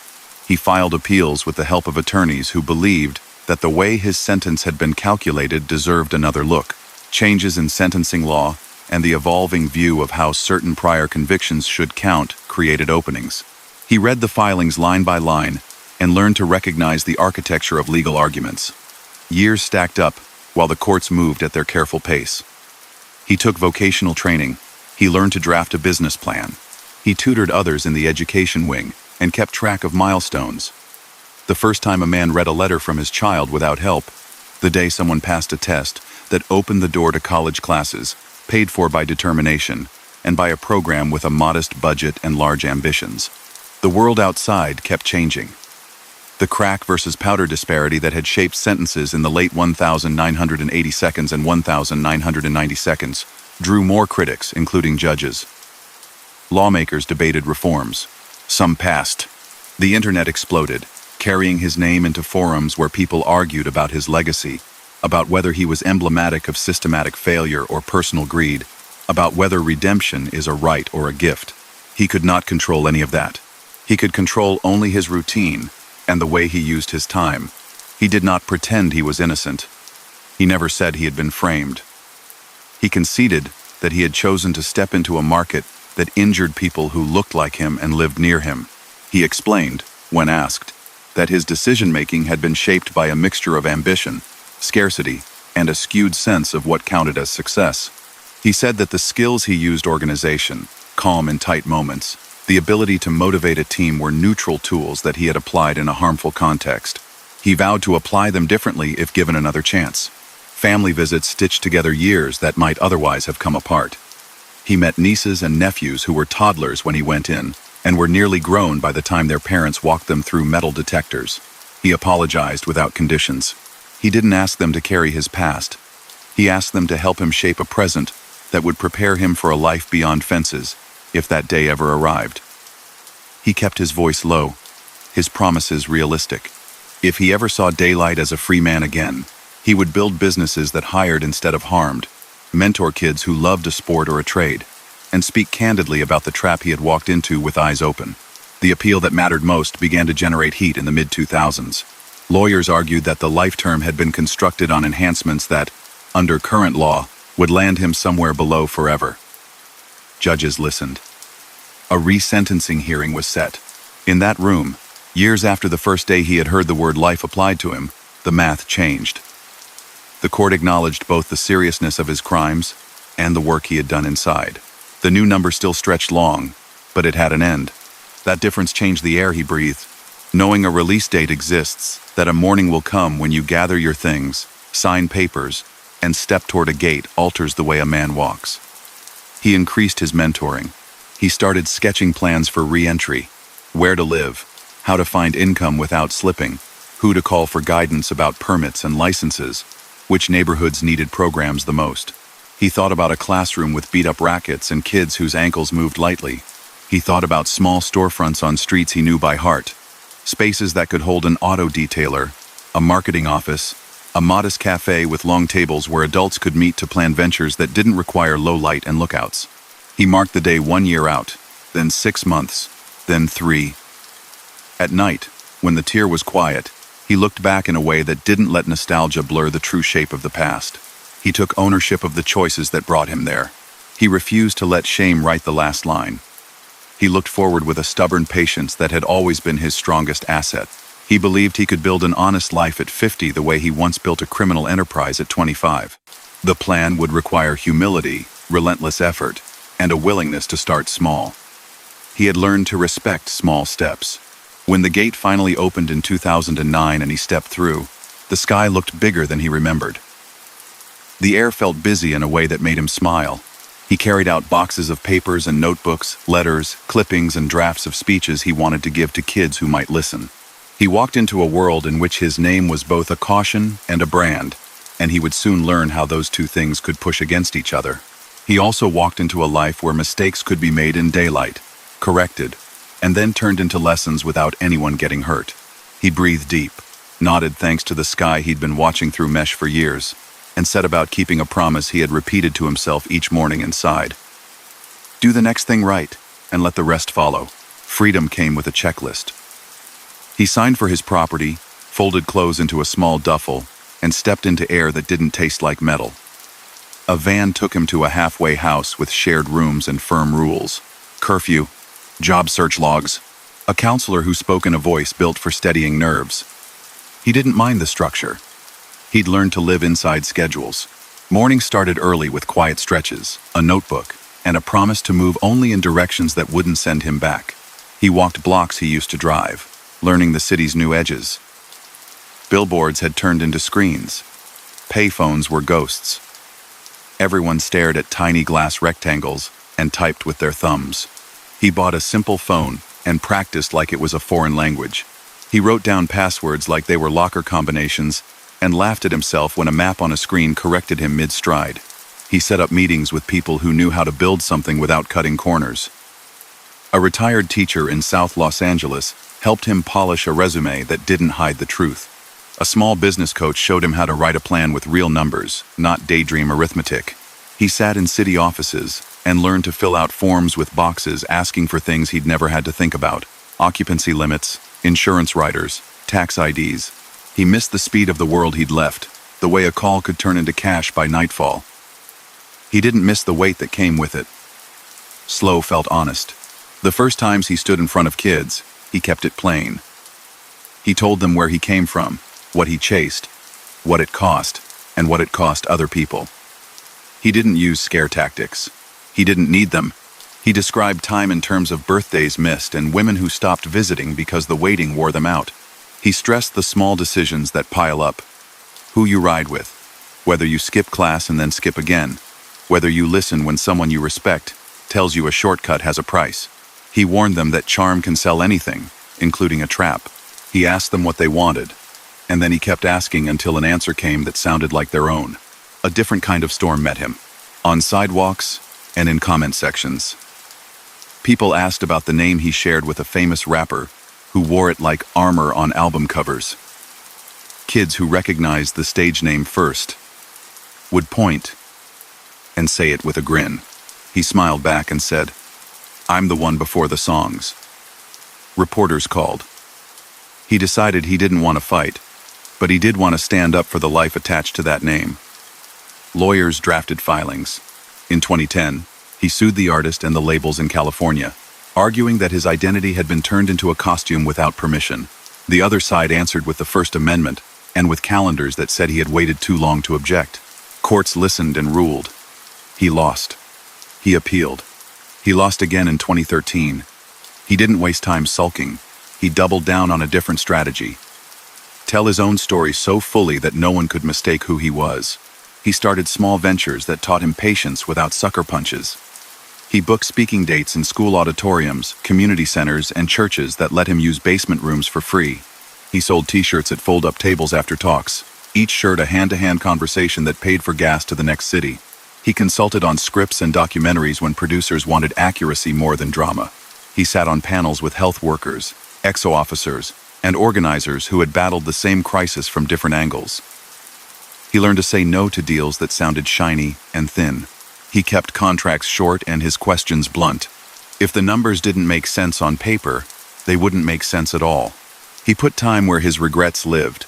He filed appeals with the help of attorneys who believed that the way his sentence had been calculated deserved another look. Changes in sentencing law and the evolving view of how certain prior convictions should count created openings. He read the filings line by line and learned to recognize the architecture of legal arguments. Years stacked up while the courts moved at their careful pace. He took vocational training. He learned to draft a business plan. He tutored others in the education wing and kept track of milestones. The first time a man read a letter from his child without help, the day someone passed a test that opened the door to college classes, paid for by determination, and by a program with a modest budget and large ambitions. The world outside kept changing. The crack versus powder disparity that had shaped sentences in the late 1980 seconds and 1990 seconds drew more critics, including judges. Lawmakers debated reforms. Some passed. The internet exploded, carrying his name into forums where people argued about his legacy, about whether he was emblematic of systematic failure or personal greed, about whether redemption is a right or a gift. He could not control any of that. He could control only his routine and the way he used his time. He did not pretend he was innocent. He never said he had been framed. He conceded that he had chosen to step into a market that injured people who looked like him and lived near him. He explained, when asked, that his decision-making had been shaped by a mixture of ambition, scarcity, and a skewed sense of what counted as success. He said that the skills he used, organization, calm in tight moments, the ability to motivate a team, were neutral tools that he had applied in a harmful context. He vowed to apply them differently if given another chance. Family visits stitched together years that might otherwise have come apart. He met nieces and nephews who were toddlers when he went in, and were nearly grown by the time their parents walked them through metal detectors. He apologized without conditions. He didn't ask them to carry his past. He asked them to help him shape a present that would prepare him for a life beyond fences, if that day ever arrived. He kept his voice low, his promises realistic. If he ever saw daylight as a free man again, he would build businesses that hired instead of harmed, mentor kids who loved a sport or a trade, and speak candidly about the trap he had walked into with eyes open. The appeal that mattered most began to generate heat in the mid-2000s. Lawyers argued that the life term had been constructed on enhancements that, under current law, would land him somewhere below forever. Judges listened. A resentencing hearing was set. In that room, years after the first day he had heard the word life applied to him, the math changed. The court acknowledged both the seriousness of his crimes and the work he had done inside. The new number still stretched long, but it had an end. That difference changed the air he breathed. Knowing a release date exists, that a morning will come when you gather your things, sign papers, and step toward a gate alters the way a man walks. He increased his mentoring. He started sketching plans for re-entry, where to live, how to find income without slipping, who to call for guidance about permits and licenses, which neighborhoods needed programs the most. He thought about a classroom with beat-up rackets and kids whose ankles moved lightly. He thought about small storefronts on streets he knew by heart, spaces that could hold an auto detailer, a marketing office, a modest cafe with long tables where adults could meet to plan ventures that didn't require low light and lookouts. He marked the day 1 year out, then 6 months, then 3. At night, when the tier was quiet, he looked back in a way that didn't let nostalgia blur the true shape of the past. He took ownership of the choices that brought him there. He refused to let shame write the last line. He looked forward with a stubborn patience that had always been his strongest asset. He believed he could build an honest life at 50 the way he once built a criminal enterprise at 25. The plan would require humility, relentless effort, and a willingness to start small. He had learned to respect small steps. When the gate finally opened in 2009 and he stepped through, the sky looked bigger than he remembered. The air felt busy in a way that made him smile. He carried out boxes of papers and notebooks, letters, clippings, and drafts of speeches he wanted to give to kids who might listen. He walked into a world in which his name was both a caution and a brand, and he would soon learn how those two things could push against each other. He also walked into a life where mistakes could be made in daylight, corrected, and then turned into lessons without anyone getting hurt. He breathed deep, nodded thanks to the sky he'd been watching through mesh for years, and set about keeping a promise he had repeated to himself each morning inside. Do the next thing right, and let the rest follow. Freedom came with a checklist. He signed for his property, folded clothes into a small duffel, and stepped into air that didn't taste like metal. A van took him to a halfway house with shared rooms and firm rules. Curfew, job search logs, a counselor who spoke in a voice built for steadying nerves. He didn't mind the structure. He'd learned to live inside schedules. Mornings started early with quiet stretches, a notebook, and a promise to move only in directions that wouldn't send him back. He walked blocks he used to drive, learning the city's new edges. Billboards had turned into screens. Payphones were ghosts. Everyone stared at tiny glass rectangles and typed with their thumbs. He bought a simple phone and practiced like it was a foreign language. He wrote down passwords like they were locker combinations and laughed at himself when a map on a screen corrected him mid-stride. He set up meetings with people who knew how to build something without cutting corners. A retired teacher in South Los Angeles helped him polish a resume that didn't hide the truth. A small business coach showed him how to write a plan with real numbers, not daydream arithmetic. He sat in city offices and learned to fill out forms with boxes asking for things he'd never had to think about: occupancy limits, insurance riders, tax IDs. He missed the speed of the world he'd left, the way a call could turn into cash by nightfall. He didn't miss the weight that came with it. Slow felt honest. The first times he stood in front of kids, he kept it plain. He told them where he came from, what he chased, what it cost, and what it cost other people. He didn't use scare tactics. He didn't need them. He described time in terms of birthdays missed and women who stopped visiting because the waiting wore them out. He stressed the small decisions that pile up. Who you ride with, whether you skip class and then skip again, whether you listen when someone you respect tells you a shortcut has a price. He warned them that charm can sell anything, including a trap. He asked them what they wanted, and then he kept asking until an answer came that sounded like their own. A different kind of storm met him, on sidewalks and in comment sections. People asked about the name he shared with a famous rapper who wore it like armor on album covers. Kids who recognized the stage name first would point and say it with a grin. He smiled back and said, "I'm the one before the songs." Reporters called. He decided he didn't want to fight, but he did want to stand up for the life attached to that name. Lawyers drafted filings. In 2010, he sued the artist and the labels in California, arguing that his identity had been turned into a costume without permission. The other side answered with the First Amendment and with calendars that said he had waited too long to object. Courts listened and ruled. He lost. He appealed. He lost again in 2013. He didn't waste time sulking. He doubled down on a different strategy. Tell his own story so fully that no one could mistake who he was. He started small ventures that taught him patience without sucker punches. He booked speaking dates in school auditoriums, community centers, and churches that let him use basement rooms for free. He sold t-shirts at fold-up tables after talks, each shirt a hand-to-hand conversation that paid for gas to the next city. He consulted on scripts and documentaries when producers wanted accuracy more than drama. He sat on panels with health workers, EXO officers, and organizers who had battled the same crisis from different angles. He learned to say no to deals that sounded shiny and thin. He kept contracts short and his questions blunt. If the numbers didn't make sense on paper, they wouldn't make sense at all. He put time where his regrets lived.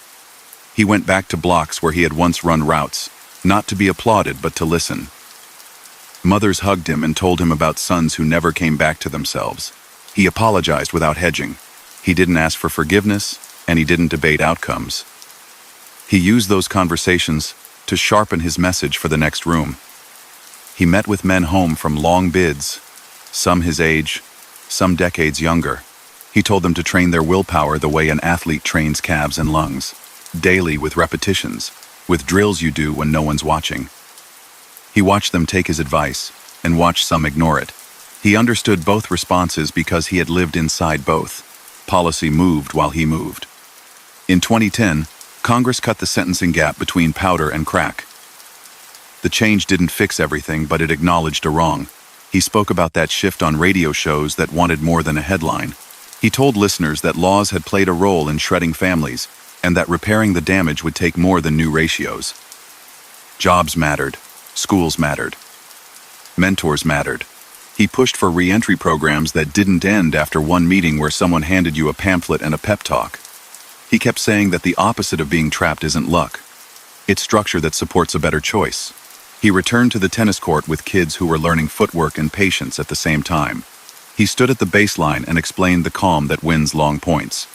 He went back to blocks where he had once run routes, not to be applauded but to listen. Mothers hugged him and told him about sons who never came back to themselves. He apologized without hedging. He didn't ask for forgiveness, and he didn't debate outcomes. He used those conversations to sharpen his message for the next room. He met with men home from long bids, some his age, some decades younger. He told them to train their willpower the way an athlete trains calves and lungs, daily with repetitions, with drills you do when no one's watching. He watched them take his advice and watched some ignore it. He understood both responses because he had lived inside both. Policy moved while he moved. In 2010, Congress cut the sentencing gap between powder and crack. The change didn't fix everything, but it acknowledged a wrong. He spoke about that shift on radio shows that wanted more than a headline. He told listeners that laws had played a role in shredding families, and that repairing the damage would take more than new ratios. Jobs mattered. Schools mattered. Mentors mattered. He pushed for re-entry programs that didn't end after one meeting where someone handed you a pamphlet and a pep talk. He kept saying that the opposite of being trapped isn't luck. It's structure that supports a better choice. He returned to the tennis court with kids who were learning footwork and patience at the same time. He stood at the baseline and explained the calm that wins long points.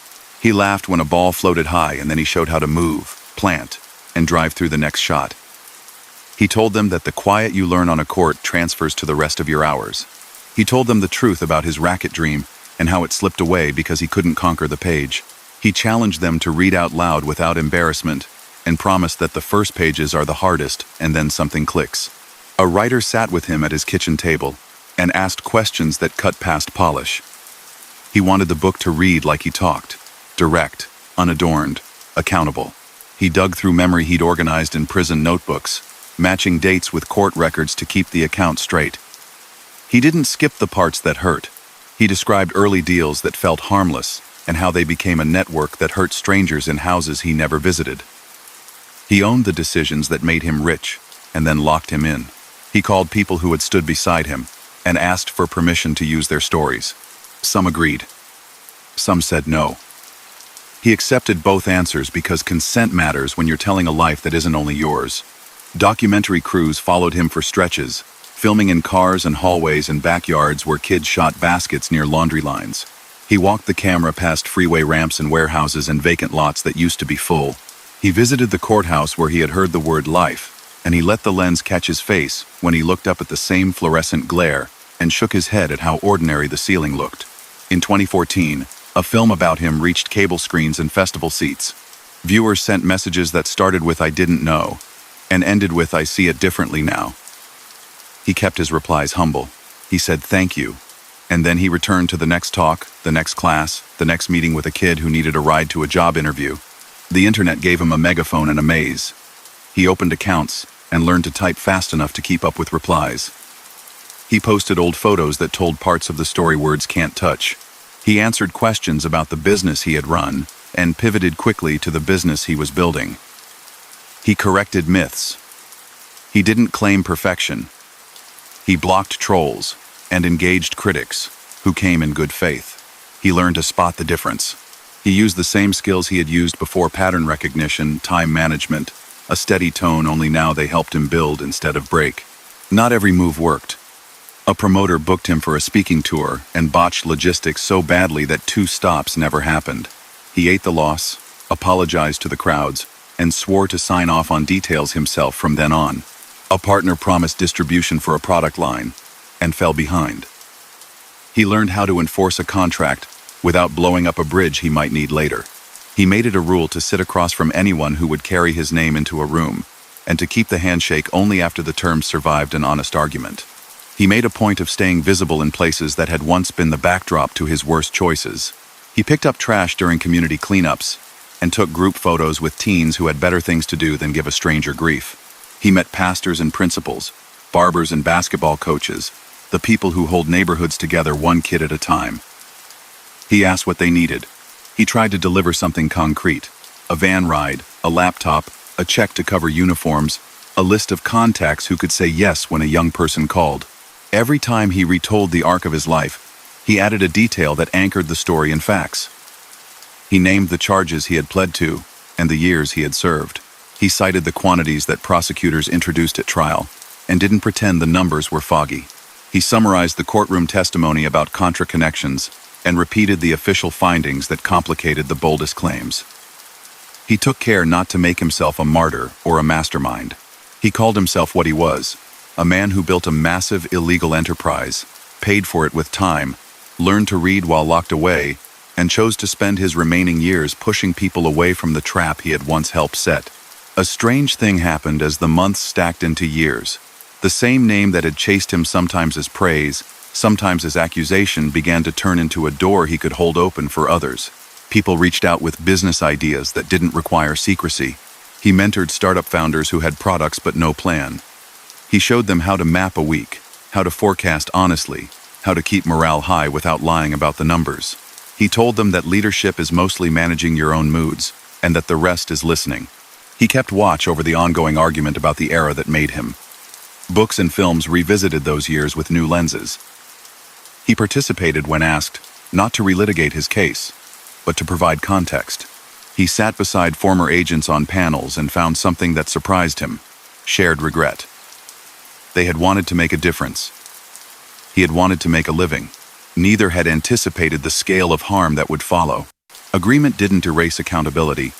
He laughed when a ball floated high, and then he showed how to move, plant, and drive through the next shot. He told them that the quiet you learn on a court transfers to the rest of your hours. He told them the truth about his racket dream and how it slipped away because he couldn't conquer the page. He challenged them to read out loud without embarrassment and promised that the first pages are the hardest, and then something clicks. A writer sat with him at his kitchen table and asked questions that cut past polish. He wanted the book to read like he talked, direct, unadorned, accountable. He dug through memory he'd organized in prison notebooks, matching dates with court records to keep the account straight. He didn't skip the parts that hurt. He described early deals that felt harmless and how they became a network that hurt strangers in houses he never visited. He owned the decisions that made him rich and then locked him in. He called people who had stood beside him and asked for permission to use their stories. Some agreed. Some said no. He accepted both answers because consent matters when you're telling a life that isn't only yours. Documentary crews followed him for stretches, filming in cars and hallways and backyards where kids shot baskets near laundry lines. He walked the camera past freeway ramps and warehouses and vacant lots that used to be full. He visited the courthouse where he had heard the word life, and he let the lens catch his face when he looked up at the same fluorescent glare and shook his head at how ordinary the ceiling looked. In 2014, a film about him reached cable screens and festival seats. Viewers sent messages that started with "I didn't know" and ended with "I see it differently now." He kept his replies humble. He said thank you, and then he returned to the next talk, the next class, the next meeting with a kid who needed a ride to a job interview. The internet gave him a megaphone and a maze. He opened accounts and learned to type fast enough to keep up with replies. He posted old photos that told parts of the story words can't touch. He answered questions about the business he had run and pivoted quickly to the business he was building. He corrected myths. He didn't claim perfection. He blocked trolls and engaged critics who came in good faith. He learned to spot the difference. He used the same skills he had used before: pattern recognition, time management, a steady tone, only now they helped him build instead of break. Not every move worked. A promoter booked him for a speaking tour and botched logistics so badly that 2 stops never happened. He ate the loss, apologized to the crowds, and swore to sign off on details himself from then on. A partner promised distribution for a product line and fell behind. He learned how to enforce a contract without blowing up a bridge he might need later. He made it a rule to sit across from anyone who would carry his name into a room and to keep the handshake only after the terms survived an honest argument. He made a point of staying visible in places that had once been the backdrop to his worst choices. He picked up trash during community cleanups and took group photos with teens who had better things to do than give a stranger grief. He met pastors and principals, barbers and basketball coaches, the people who hold neighborhoods together one kid at a time. He asked what they needed. He tried to deliver something concrete: a van ride, a laptop, a check to cover uniforms, a list of contacts who could say yes when a young person called. Every time he retold the arc of his life, he added a detail that anchored the story in facts. He named the charges he had pled to and the years he had served. He cited the quantities that prosecutors introduced at trial and didn't pretend the numbers were foggy. He summarized the courtroom testimony about Contra connections and repeated the official findings that complicated the boldest claims. He took care not to make himself a martyr or a mastermind. He called himself what he was: a man who built a massive illegal enterprise, paid for it with time, learned to read while locked away, and chose to spend his remaining years pushing people away from the trap he had once helped set. A strange thing happened as the months stacked into years. The same name that had chased him sometimes as praise, sometimes as accusation, began to turn into a door he could hold open for others. People reached out with business ideas that didn't require secrecy. He mentored startup founders who had products but no plan. He showed them how to map a week, how to forecast honestly, how to keep morale high without lying about the numbers. He told them that leadership is mostly managing your own moods, and that the rest is listening. He kept watch over the ongoing argument about the era that made him. Books and films revisited those years with new lenses. He participated when asked, not to relitigate his case, but to provide context. He sat beside former agents on panels and found something that surprised him: shared regret. They had wanted to make a difference. He had wanted to make a living. Neither had anticipated the scale of harm that would follow. Agreement didn't erase accountability,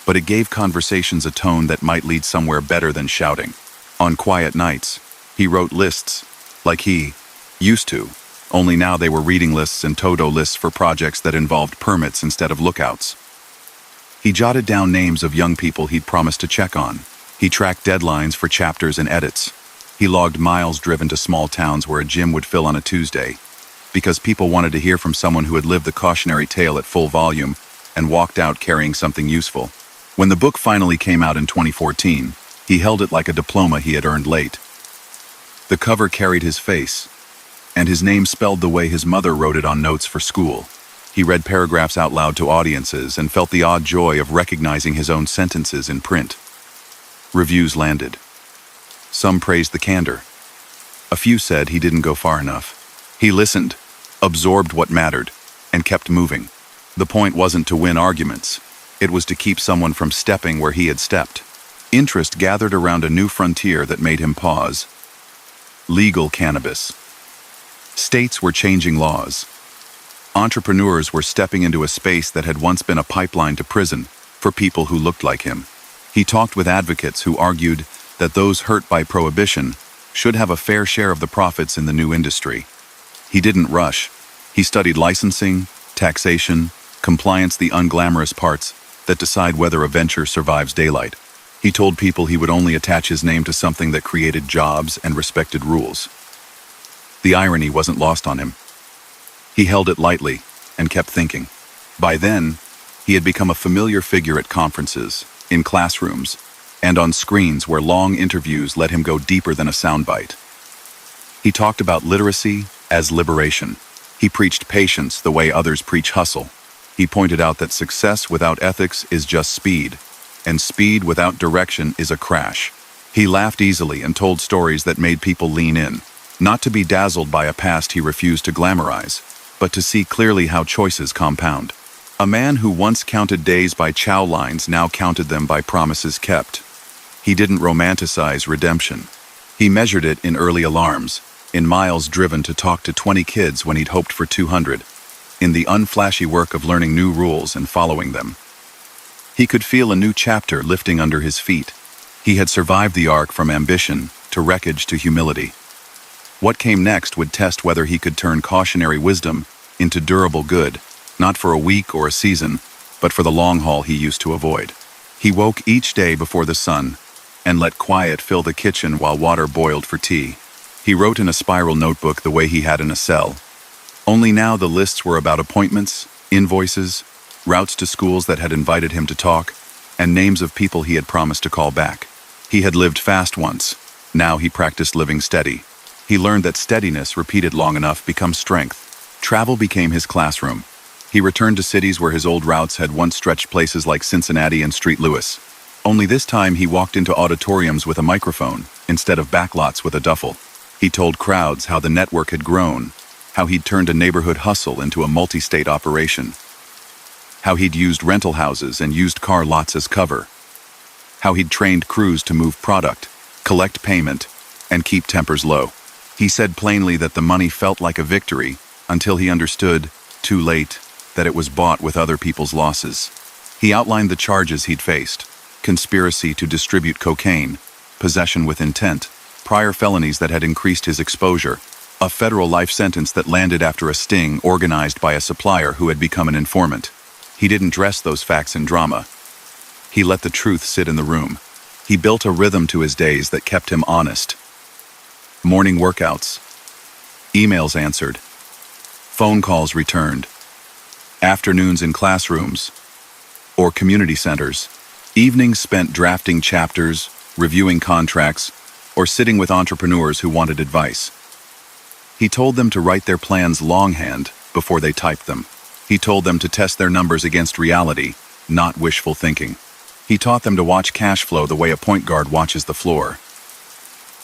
but it gave conversations a tone that might lead somewhere better than shouting. On quiet nights, he wrote lists, like he used to, only now they were reading lists and to-do lists for projects that involved permits instead of lookouts. He jotted down names of young people he'd promised to check on. He tracked deadlines for chapters and edits. He logged miles driven to small towns where a gym would fill on a Tuesday, because people wanted to hear from someone who had lived the cautionary tale at full volume and walked out carrying something useful. When the book finally came out in 2014, he held it like a diploma he had earned late. The cover carried his face, and his name spelled the way his mother wrote it on notes for school. He read paragraphs out loud to audiences and felt the odd joy of recognizing his own sentences in print. Reviews landed. Some praised the candor. A few said he didn't go far enough. He listened, absorbed what mattered, and kept moving. The point wasn't to win arguments. It was to keep someone from stepping where he had stepped. Interest gathered around a new frontier that made him pause. Legal cannabis. States were changing laws. Entrepreneurs were stepping into a space that had once been a pipeline to prison for people who looked like him. He talked with advocates who argued that those hurt by prohibition should have a fair share of the profits in the new industry. He didn't rush. He studied licensing, taxation, compliance, the unglamorous parts that decide whether a venture survives daylight. He told people he would only attach his name to something that created jobs and respected rules. The irony wasn't lost on him. He held it lightly and kept thinking. By then, he had become a familiar figure at conferences, in classrooms, and on screens where long interviews let him go deeper than a soundbite. He talked about literacy as liberation. He preached patience the way others preach hustle. He pointed out that success without ethics is just speed, and speed without direction is a crash. He laughed easily and told stories that made people lean in, not to be dazzled by a past he refused to glamorize, but to see clearly how choices compound. A man who once counted days by chow lines now counted them by promises kept. He didn't romanticize redemption. He measured it in early alarms, in miles driven to talk to 20 kids when he'd hoped for 200, in the unflashy work of learning new rules and following them. He could feel a new chapter lifting under his feet. He had survived the arc from ambition to wreckage to humility. What came next would test whether he could turn cautionary wisdom into durable good, not for a week or a season, but for the long haul he used to avoid. He woke each day before the sun and let quiet fill the kitchen while water boiled for tea. He wrote in a spiral notebook the way he had in a cell. Only now the lists were about appointments, invoices, routes to schools that had invited him to talk, and names of people he had promised to call back. He had lived fast once. Now he practiced living steady. He learned that steadiness repeated long enough becomes strength. Travel became his classroom. He returned to cities where his old routes had once stretched, places like Cincinnati and St. Louis. Only this time he walked into auditoriums with a microphone instead of backlots with a duffel. He told crowds how the network had grown, how he'd turned a neighborhood hustle into a multi-state operation, how he'd used rental houses and used car lots as cover, how he'd trained crews to move product, collect payment, and keep tempers low. He said plainly that the money felt like a victory until he understood, too late, that it was bought with other people's losses. He outlined the charges he'd faced: conspiracy to distribute cocaine, possession with intent, prior felonies that had increased his exposure, a federal life sentence that landed after a sting organized by a supplier who had become an informant. He didn't dress those facts in drama. He let the truth sit in the room. He built a rhythm to his days that kept him honest. Morning workouts, emails answered, phone calls returned, afternoons in classrooms or community centers, evenings spent drafting chapters, reviewing contracts, or sitting with entrepreneurs who wanted advice. He told them to write their plans longhand before they typed them. He told them to test their numbers against reality, not wishful thinking. He taught them to watch cash flow the way a point guard watches the floor.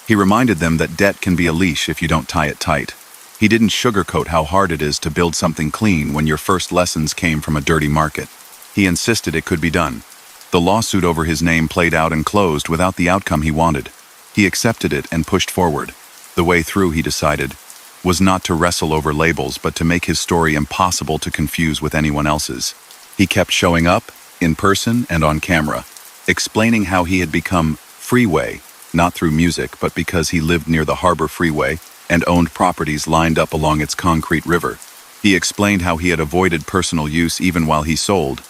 He reminded them that debt can be a leash if you don't tie it tight. He didn't sugarcoat how hard it is to build something clean when your first lessons came from a dirty market. He insisted it could be done. The lawsuit over his name played out and closed without the outcome he wanted. He accepted it and pushed forward. The way through, he decided, was not to wrestle over labels but to make his story impossible to confuse with anyone else's. He kept showing up, in person and on camera, explaining how he had become Freeway, not through music but because he lived near the Harbor Freeway and owned properties lined up along its concrete river. He explained how he had avoided personal use even while he sold,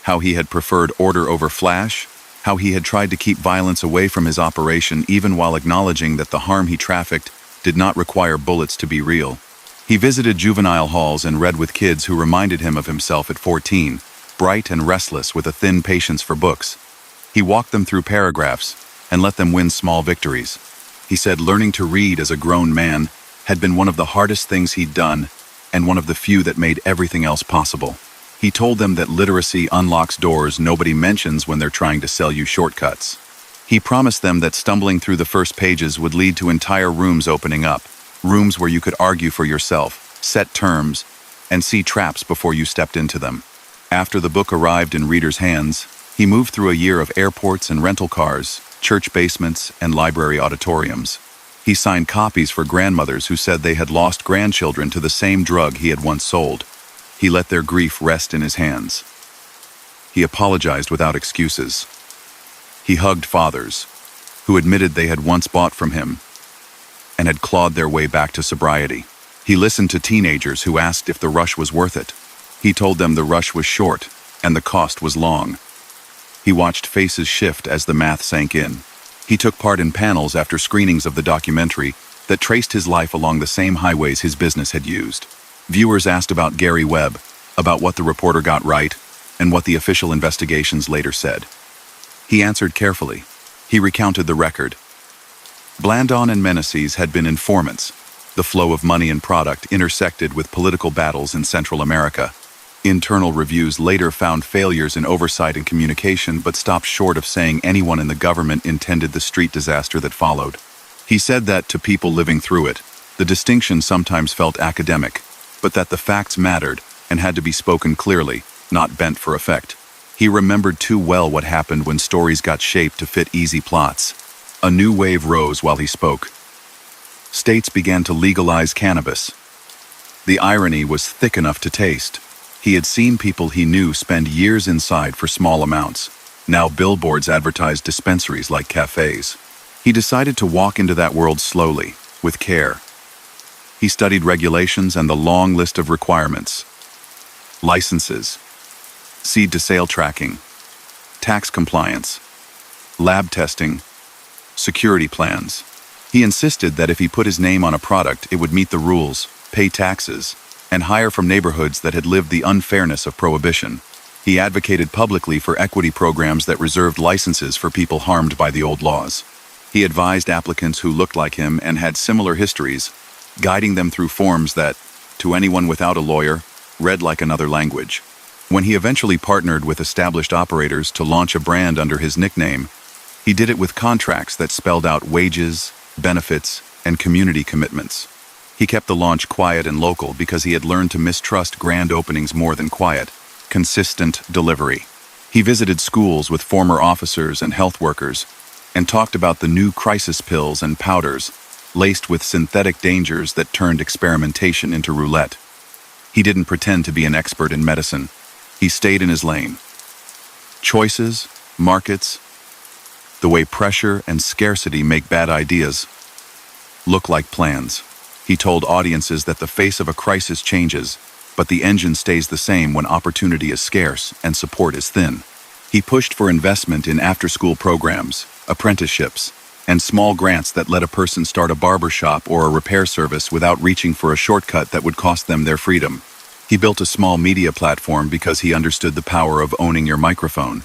how he had preferred order over flash, how he had tried to keep violence away from his operation even while acknowledging that the harm he trafficked did not require bullets to be real. He visited juvenile halls and read with kids who reminded him of himself at 14, bright and restless with a thin patience for books. He walked them through paragraphs and let them win small victories. He said learning to read as a grown man had been one of the hardest things he'd done and one of the few that made everything else possible. He told them that literacy unlocks doors nobody mentions when they're trying to sell you shortcuts. He promised them that stumbling through the first pages would lead to entire rooms opening up, rooms where you could argue for yourself, set terms, and see traps before you stepped into them. After the book arrived in readers' hands, he moved through a year of airports and rental cars, church basements, and library auditoriums. He signed copies for grandmothers who said they had lost grandchildren to the same drug he had once sold. He let their grief rest in his hands. He apologized without excuses. He hugged fathers who admitted they had once bought from him and had clawed their way back to sobriety. He listened to teenagers who asked if the rush was worth it. He told them the rush was short and the cost was long. He watched faces shift as the math sank in. He took part in panels after screenings of the documentary that traced his life along the same highways his business had used. Viewers asked about Gary Webb, about what the reporter got right, and what the official investigations later said. He answered carefully. He recounted the record. Blandon and Menezes had been informants. The flow of money and product intersected with political battles in Central America. Internal reviews later found failures in oversight and communication, but stopped short of saying anyone in the government intended the street disaster that followed. He said that, to people living through it, the distinction sometimes felt academic, but that the facts mattered and had to be spoken clearly, not bent for effect. He remembered too well what happened when stories got shaped to fit easy plots. A new wave rose while he spoke. States began to legalize cannabis. The irony was thick enough to taste. He had seen people he knew spend years inside for small amounts. Now billboards advertised dispensaries like cafes. He decided to walk into that world slowly, with care. He studied regulations and the long list of requirements. Licenses, seed-to-sale tracking, tax compliance, lab testing, security plans. He insisted that if he put his name on a product, it would meet the rules, pay taxes, and hire from neighborhoods that had lived the unfairness of prohibition. He advocated publicly for equity programs that reserved licenses for people harmed by the old laws. He advised applicants who looked like him and had similar histories, guiding them through forms that, to anyone without a lawyer, read like another language. When he eventually partnered with established operators to launch a brand under his nickname, he did it with contracts that spelled out wages, benefits, and community commitments. He kept the launch quiet and local because he had learned to mistrust grand openings more than quiet, consistent delivery. He visited schools with former officers and health workers and talked about the new crisis pills and powders laced with synthetic dangers that turned experimentation into roulette. He didn't pretend to be an expert in medicine. He stayed in his lane. Choices, markets, the way pressure and scarcity make bad ideas look like plans. He told audiences that the face of a crisis changes, but the engine stays the same when opportunity is scarce and support is thin. He pushed for investment in after-school programs, apprenticeships, and small grants that let a person start a barber shop or a repair service without reaching for a shortcut that would cost them their freedom. He built a small media platform because he understood the power of owning your microphone.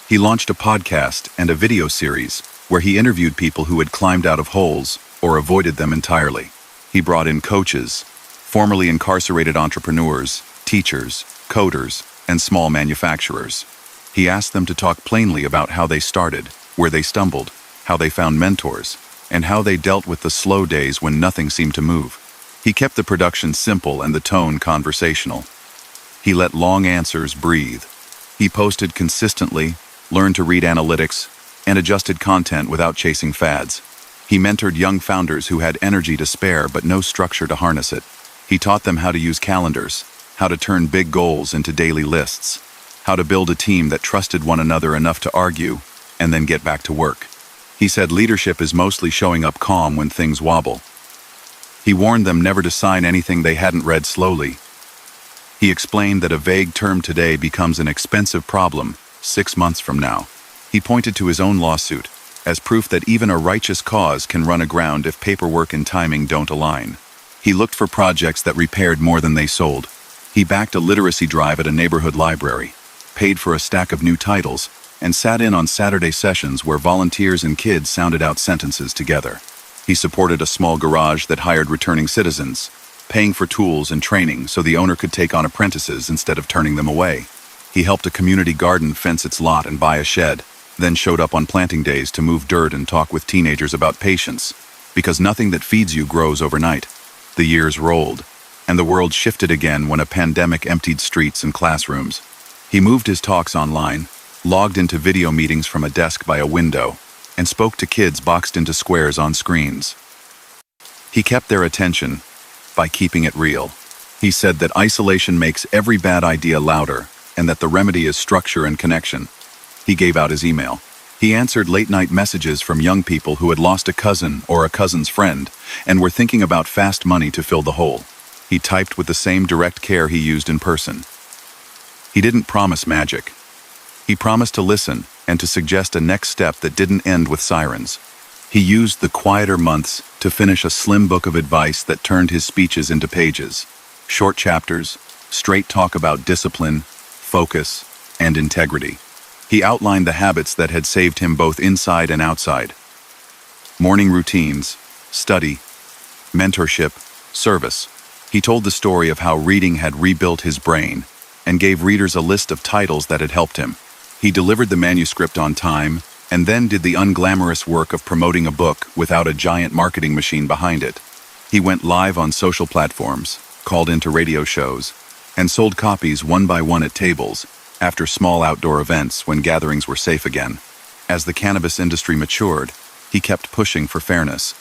He launched a podcast and a video series where he interviewed people who had climbed out of holes or avoided them entirely. He brought in coaches, formerly incarcerated entrepreneurs, teachers, coders, and small manufacturers. He asked them to talk plainly about how they started, where they stumbled, how they found mentors, and how they dealt with the slow days when nothing seemed to move. He kept the production simple and the tone conversational. He let long answers breathe. He posted consistently, learned to read analytics, and adjusted content without chasing fads. He mentored young founders who had energy to spare but no structure to harness it. He taught them how to use calendars, how to turn big goals into daily lists, how to build a team that trusted one another enough to argue and then get back to work. He said leadership is mostly showing up calm when things wobble. He warned them never to sign anything they hadn't read slowly. He explained that a vague term today becomes an expensive problem 6 months from now. He pointed to his own lawsuit as proof that even a righteous cause can run aground if paperwork and timing don't align. He looked for projects that repaired more than they sold. He backed a literacy drive at a neighborhood library, paid for a stack of new titles, and sat in on Saturday sessions where volunteers and kids sounded out sentences together. He supported a small garage that hired returning citizens, paying for tools and training so the owner could take on apprentices instead of turning them away. He helped a community garden fence its lot and buy a shed, then showed up on planting days to move dirt and talk with teenagers about patience, because nothing that feeds you grows overnight. The years rolled, and the world shifted again when a pandemic emptied streets and classrooms. He moved his talks online, logged into video meetings from a desk by a window, and spoke to kids boxed into squares on screens. He kept their attention by keeping it real. He said that isolation makes every bad idea louder, and that the remedy is structure and connection. He gave out his email. He answered late-night messages from young people who had lost a cousin or a cousin's friend and were thinking about fast money to fill the hole. He typed with the same direct care he used in person. He didn't promise magic. He promised to listen and to suggest a next step that didn't end with sirens. He used the quieter months to finish a slim book of advice that turned his speeches into pages. Short chapters, straight talk about discipline, focus, and integrity. He outlined the habits that had saved him both inside and outside. Morning routines, study, mentorship, service. He told the story of how reading had rebuilt his brain and gave readers a list of titles that had helped him. He delivered the manuscript on time and then did the unglamorous work of promoting a book without a giant marketing machine behind it. He went live on social platforms, called into radio shows, and sold copies one by one at tables after small outdoor events when gatherings were safe again. As the cannabis industry matured, he kept pushing for fairness.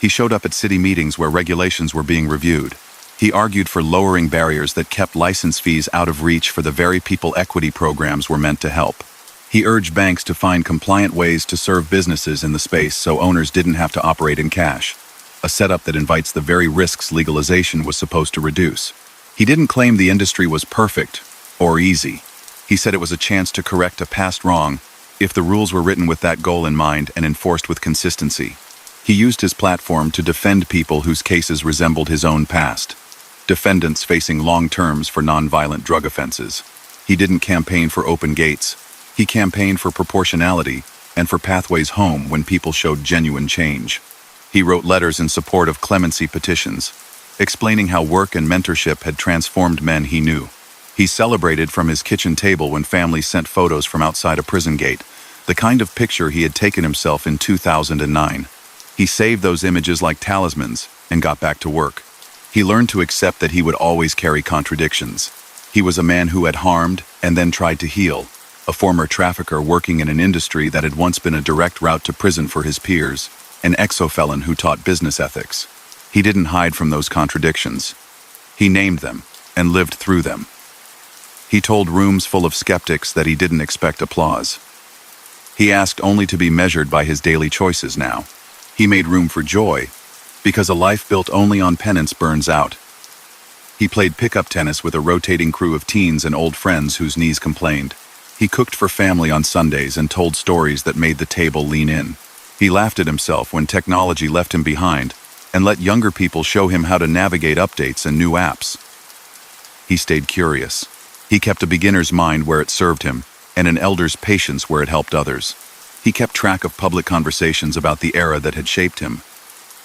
He showed up at city meetings where regulations were being reviewed. He argued for lowering barriers that kept license fees out of reach for the very people equity programs were meant to help. He urged banks to find compliant ways to serve businesses in the space so owners didn't have to operate in cash, a setup that invites the very risks legalization was supposed to reduce. He didn't claim the industry was perfect or easy. He said it was a chance to correct a past wrong if the rules were written with that goal in mind and enforced with consistency. He used his platform to defend people whose cases resembled his own past. Defendants facing long terms for nonviolent drug offenses. He didn't campaign for open gates. He campaigned for proportionality and for pathways home when people showed genuine change. He wrote letters in support of clemency petitions, explaining how work and mentorship had transformed men he knew. He celebrated from his kitchen table when families sent photos from outside a prison gate, the kind of picture he had taken himself in 2009. He saved those images like talismans and got back to work. He learned to accept that he would always carry contradictions. He was a man who had harmed and then tried to heal, a former trafficker working in an industry that had once been a direct route to prison for his peers, an exo-felon who taught business ethics. He didn't hide from those contradictions. He named them and lived through them. He told rooms full of skeptics that he didn't expect applause. He asked only to be measured by his daily choices now. He made room for joy, because a life built only on penance burns out. He played pickup tennis with a rotating crew of teens and old friends whose knees complained. He cooked for family on Sundays and told stories that made the table lean in. He laughed at himself when technology left him behind and let younger people show him how to navigate updates and new apps. He stayed curious. He kept a beginner's mind where it served him and an elder's patience where it helped others. He kept track of public conversations about the era that had shaped him.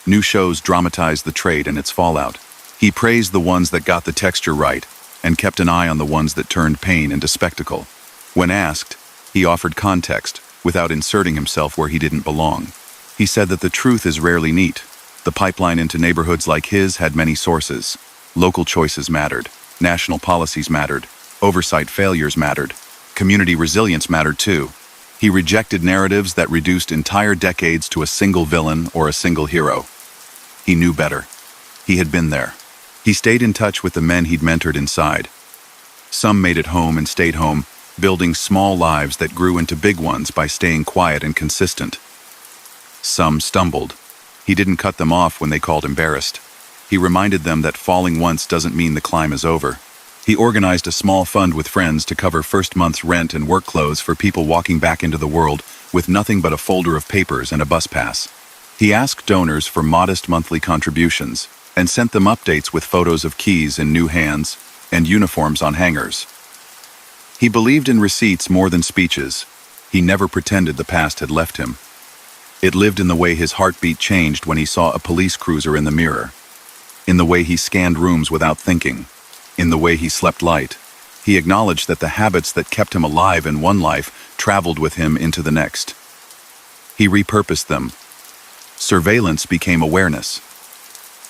New shows dramatized the trade and its fallout. He praised the ones that got the texture right and kept an eye on the ones that turned pain into spectacle. When asked, he offered context without inserting himself where he didn't belong. He said that the truth is rarely neat. The pipeline into neighborhoods like his had many sources. Local choices mattered. National policies mattered. Oversight failures mattered. Community resilience mattered too. He rejected narratives that reduced entire decades to a single villain or a single hero. He knew better. He had been there. He stayed in touch with the men he'd mentored inside. Some made it home and stayed home, building small lives that grew into big ones by staying quiet and consistent. Some stumbled. He didn't cut them off when they called embarrassed. He reminded them that falling once doesn't mean the climb is over. He organized a small fund with friends to cover first month's rent and work clothes for people walking back into the world with nothing but a folder of papers and a bus pass. He asked donors for modest monthly contributions and sent them updates with photos of keys in new hands and uniforms on hangers. He believed in receipts more than speeches. He never pretended the past had left him. It lived in the way his heartbeat changed when he saw a police cruiser in the mirror, in the way he scanned rooms without thinking, in the way he slept light. He acknowledged that the habits that kept him alive in one life traveled with him into the next. He repurposed them. Surveillance became awareness.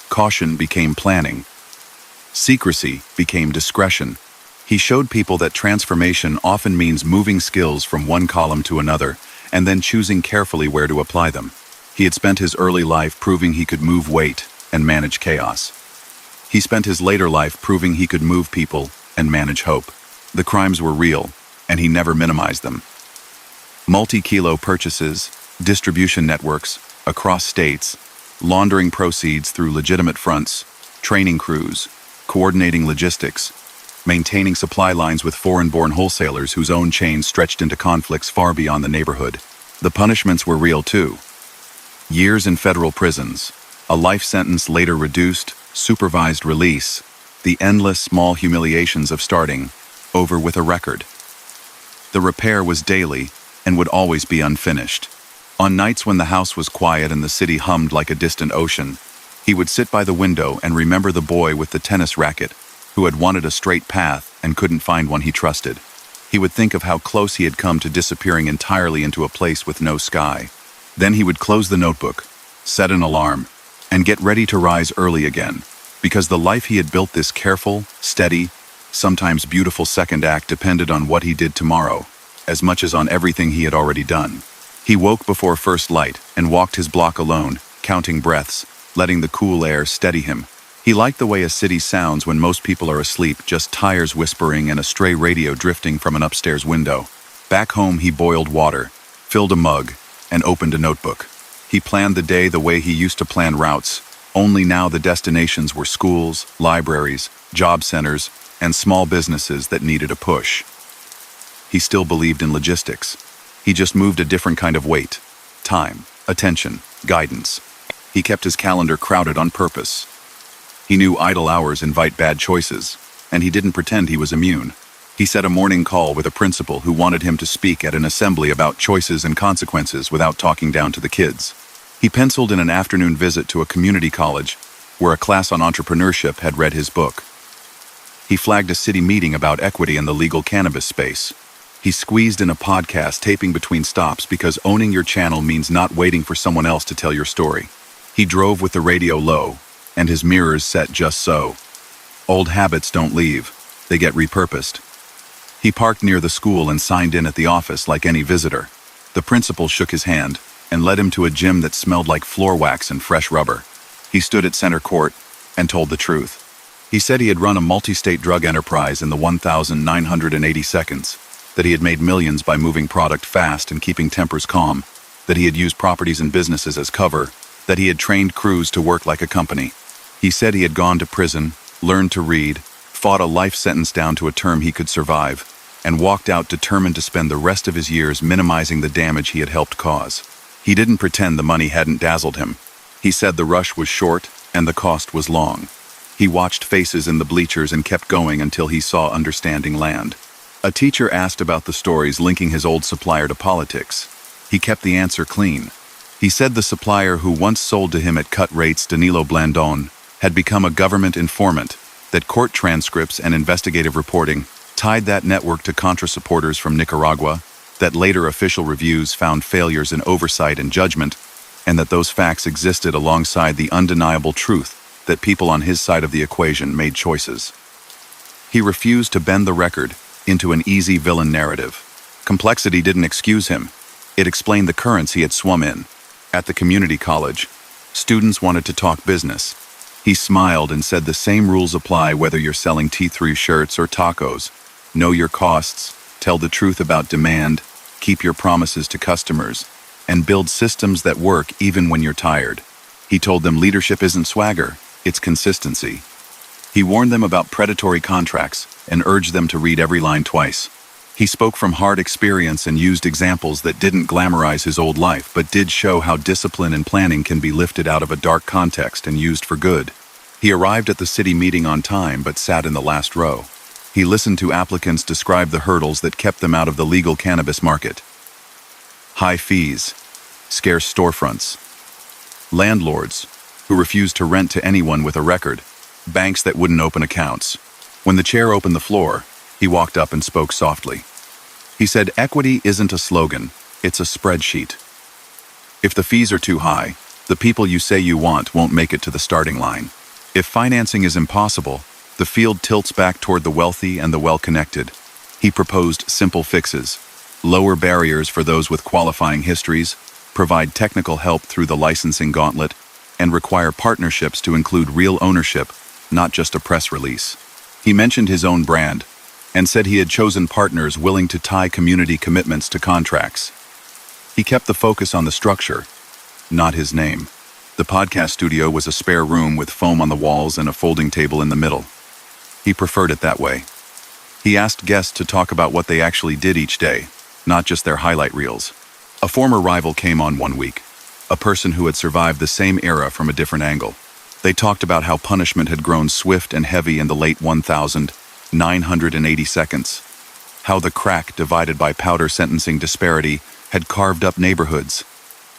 Caution became planning. Secrecy became discretion. He showed people that transformation often means moving skills from one column to another and then choosing carefully where to apply them. He had spent his early life proving he could move weight and manage chaos. He spent his later life proving he could move people and manage hope. The crimes were real, and he never minimized them. Multi-kilo purchases, distribution networks, across states, laundering proceeds through legitimate fronts, training crews, coordinating logistics, maintaining supply lines with foreign-born wholesalers whose own chains stretched into conflicts far beyond the neighborhood. The punishments were real too. Years in federal prisons, a life sentence later reduced, supervised release, the endless small humiliations of starting over with a record. The repair was daily and would always be unfinished. On nights when the house was quiet and the city hummed like a distant ocean, he would sit by the window and remember the boy with the tennis racket who had wanted a straight path and couldn't find one he trusted. He would think of how close he had come to disappearing entirely into a place with no sky. Then he would close the notebook, set an alarm, and get ready to rise early again, because the life he had built, this careful, steady, sometimes beautiful second act, depended on what he did tomorrow, as much as on everything he had already done. He woke before first light and walked his block alone, counting breaths, letting the cool air steady him. He liked the way a city sounds when most people are asleep, just tires whispering and a stray radio drifting from an upstairs window. Back home, he boiled water, filled a mug, and opened a notebook. He planned the day the way he used to plan routes, only now the destinations were schools, libraries, job centers, and small businesses that needed a push. He still believed in logistics. He just moved a different kind of weight: time, attention, guidance. He kept his calendar crowded on purpose. He knew idle hours invite bad choices, and he didn't pretend he was immune. He set a morning call with a principal who wanted him to speak at an assembly about choices and consequences without talking down to the kids. He penciled in an afternoon visit to a community college where a class on entrepreneurship had read his book. He flagged a city meeting about equity in the legal cannabis space. He squeezed in a podcast taping between stops because owning your channel means not waiting for someone else to tell your story. He drove with the radio low, and his mirrors set just so. Old habits don't leave, they get repurposed. He parked near the school and signed in at the office like any visitor. The principal shook his hand and led him to a gym that smelled like floor wax and fresh rubber. He stood at center court and told the truth. He said he had run a multi-state drug enterprise in the 1,980 seconds, that he had made millions by moving product fast and keeping tempers calm, that he had used properties and businesses as cover, that he had trained crews to work like a company. He said he had gone to prison, learned to read, fought a life sentence down to a term he could survive, and walked out determined to spend the rest of his years minimizing the damage he had helped cause. He didn't pretend the money hadn't dazzled him. He said the rush was short and the cost was long. He watched faces in the bleachers and kept going until he saw understanding land. A teacher asked about the stories linking his old supplier to politics. He kept the answer clean. He said the supplier who once sold to him at cut rates, Danilo Blandon, had become a government informant, that court transcripts and investigative reporting tied that network to Contra supporters from Nicaragua, that later official reviews found failures in oversight and judgment, and that those facts existed alongside the undeniable truth that people on his side of the equation made choices. He refused to bend the record into an easy villain narrative. Complexity didn't excuse him. It explained the currents he had swum in. At the community college, students wanted to talk business. He smiled and said the same rules apply whether you're selling T3 shirts or tacos. Know your costs, tell the truth about demand, keep your promises to customers, and build systems that work even when you're tired. He told them leadership isn't swagger, it's consistency. He warned them about predatory contracts and urged them to read every line twice. He spoke from hard experience and used examples that didn't glamorize his old life but did show how discipline and planning can be lifted out of a dark context and used for good. He arrived at the city meeting on time but sat in the last row. He listened to applicants describe the hurdles that kept them out of the legal cannabis market. High fees, scarce storefronts, landlords who refused to rent to anyone with a record, banks that wouldn't open accounts. When the chair opened the floor, he walked up and spoke softly. He said, "Equity isn't a slogan, it's a spreadsheet. If the fees are too high, the people you say you want won't make it to the starting line. If financing is impossible, the field tilts back toward the wealthy and the well-connected." He proposed simple fixes: lower barriers for those with qualifying histories, provide technical help through the licensing gauntlet, and require partnerships to include real ownership, not just a press release. He mentioned his own brand, and said he had chosen partners willing to tie community commitments to contracts. He kept the focus on the structure, not his name. The podcast studio was a spare room with foam on the walls and a folding table in the middle. He preferred it that way. He asked guests to talk about what they actually did each day, not just their highlight reels. A former rival came on one week, a person who had survived the same era from a different angle. They talked about how punishment had grown swift and heavy in the late 1980 seconds, how the crack divided by powder sentencing disparity had carved up neighborhoods,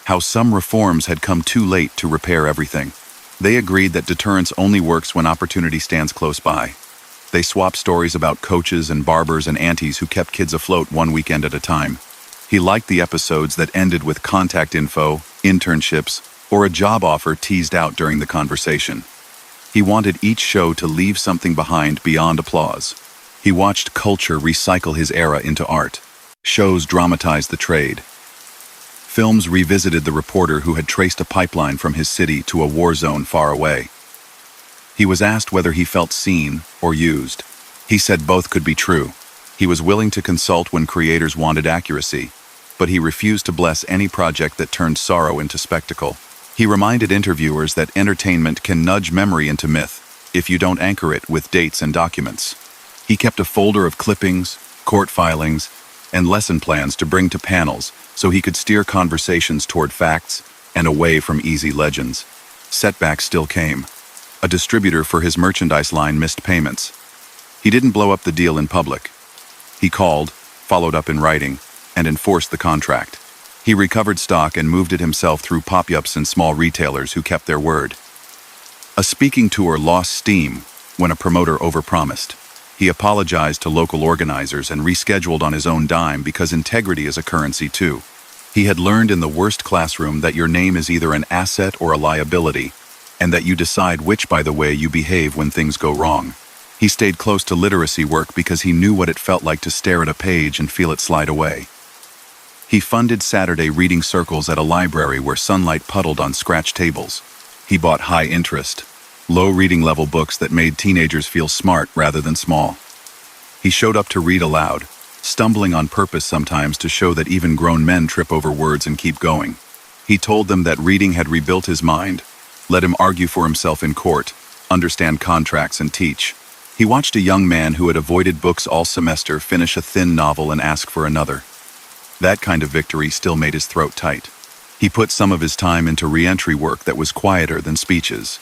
how some reforms had come too late to repair everything. They agreed that deterrence only works when opportunity stands close by. They swapped stories about coaches and barbers and aunties who kept kids afloat one weekend at a time. He liked the episodes that ended with contact info, internships, or a job offer teased out during the conversation. He wanted each show to leave something behind beyond applause. He watched culture recycle his era into art. Shows dramatized the trade. Films revisited the reporter who had traced a pipeline from his city to a war zone far away. He was asked whether he felt seen or used. He said both could be true. He was willing to consult when creators wanted accuracy, but he refused to bless any project that turned sorrow into spectacle. He reminded interviewers that entertainment can nudge memory into myth if you don't anchor it with dates and documents. He kept a folder of clippings, court filings, and lesson plans to bring to panels so he could steer conversations toward facts and away from easy legends. Setbacks still came. A distributor for his merchandise line missed payments. He didn't blow up the deal in public. He called, followed up in writing, and enforced the contract. He recovered stock and moved it himself through pop-ups and small retailers who kept their word. A speaking tour lost steam when a promoter overpromised. He apologized to local organizers and rescheduled on his own dime because integrity is a currency too. He had learned in the worst classroom that your name is either an asset or a liability, and that you decide which by the way you behave when things go wrong. He stayed close to literacy work because he knew what it felt like to stare at a page and feel it slide away. He funded Saturday reading circles at a library where sunlight puddled on scratch tables. He bought high-interest, low reading level books that made teenagers feel smart rather than small. He showed up to read aloud, stumbling on purpose sometimes to show that even grown men trip over words and keep going. He told them that reading had rebuilt his mind, let him argue for himself in court, understand contracts and teach. He watched a young man who had avoided books all semester finish a thin novel and ask for another. That kind of victory still made his throat tight. He put some of his time into re-entry work that was quieter than speeches.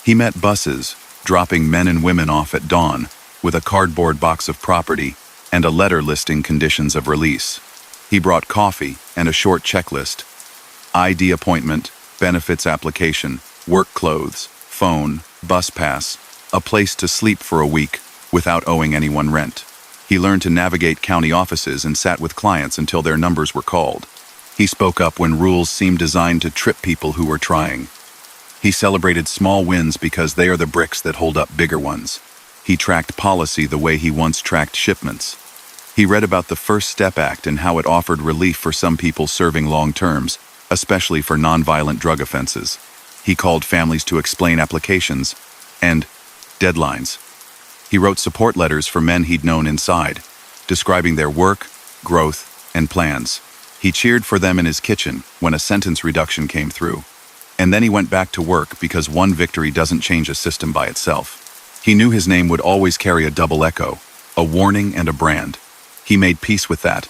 He met buses, dropping men and women off at dawn, with a cardboard box of property and a letter listing conditions of release. He brought coffee and a short checklist: ID appointment, benefits application, work clothes, phone, bus pass, a place to sleep for a week without owing anyone rent. He learned to navigate county offices and sat with clients until their numbers were called. He spoke up when rules seemed designed to trip people who were trying. He celebrated small wins because they are the bricks that hold up bigger ones. He tracked policy the way he once tracked shipments. He read about the First Step Act and how it offered relief for some people serving long terms, especially for nonviolent drug offenses. He called families to explain applications and deadlines. He wrote support letters for men he'd known inside, describing their work, growth, and plans. He cheered for them in his kitchen when a sentence reduction came through. And then he went back to work because one victory doesn't change a system by itself. He knew his name would always carry a double echo, a warning and a brand. He made peace with that.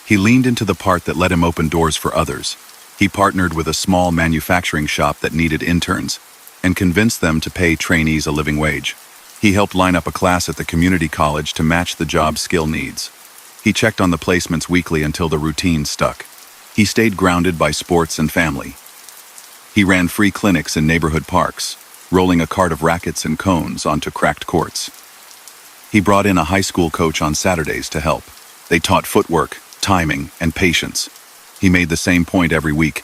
He leaned into the part that let him open doors for others. He partnered with a small manufacturing shop that needed interns and convinced them to pay trainees a living wage. He helped line up a class at the community college to match the job's skill needs. He checked on the placements weekly until the routine stuck. He stayed grounded by sports and family. He ran free clinics in neighborhood parks, rolling a cart of rackets and cones onto cracked courts. He brought in a high school coach on Saturdays to help. They taught footwork, timing, and patience. He made the same point every week.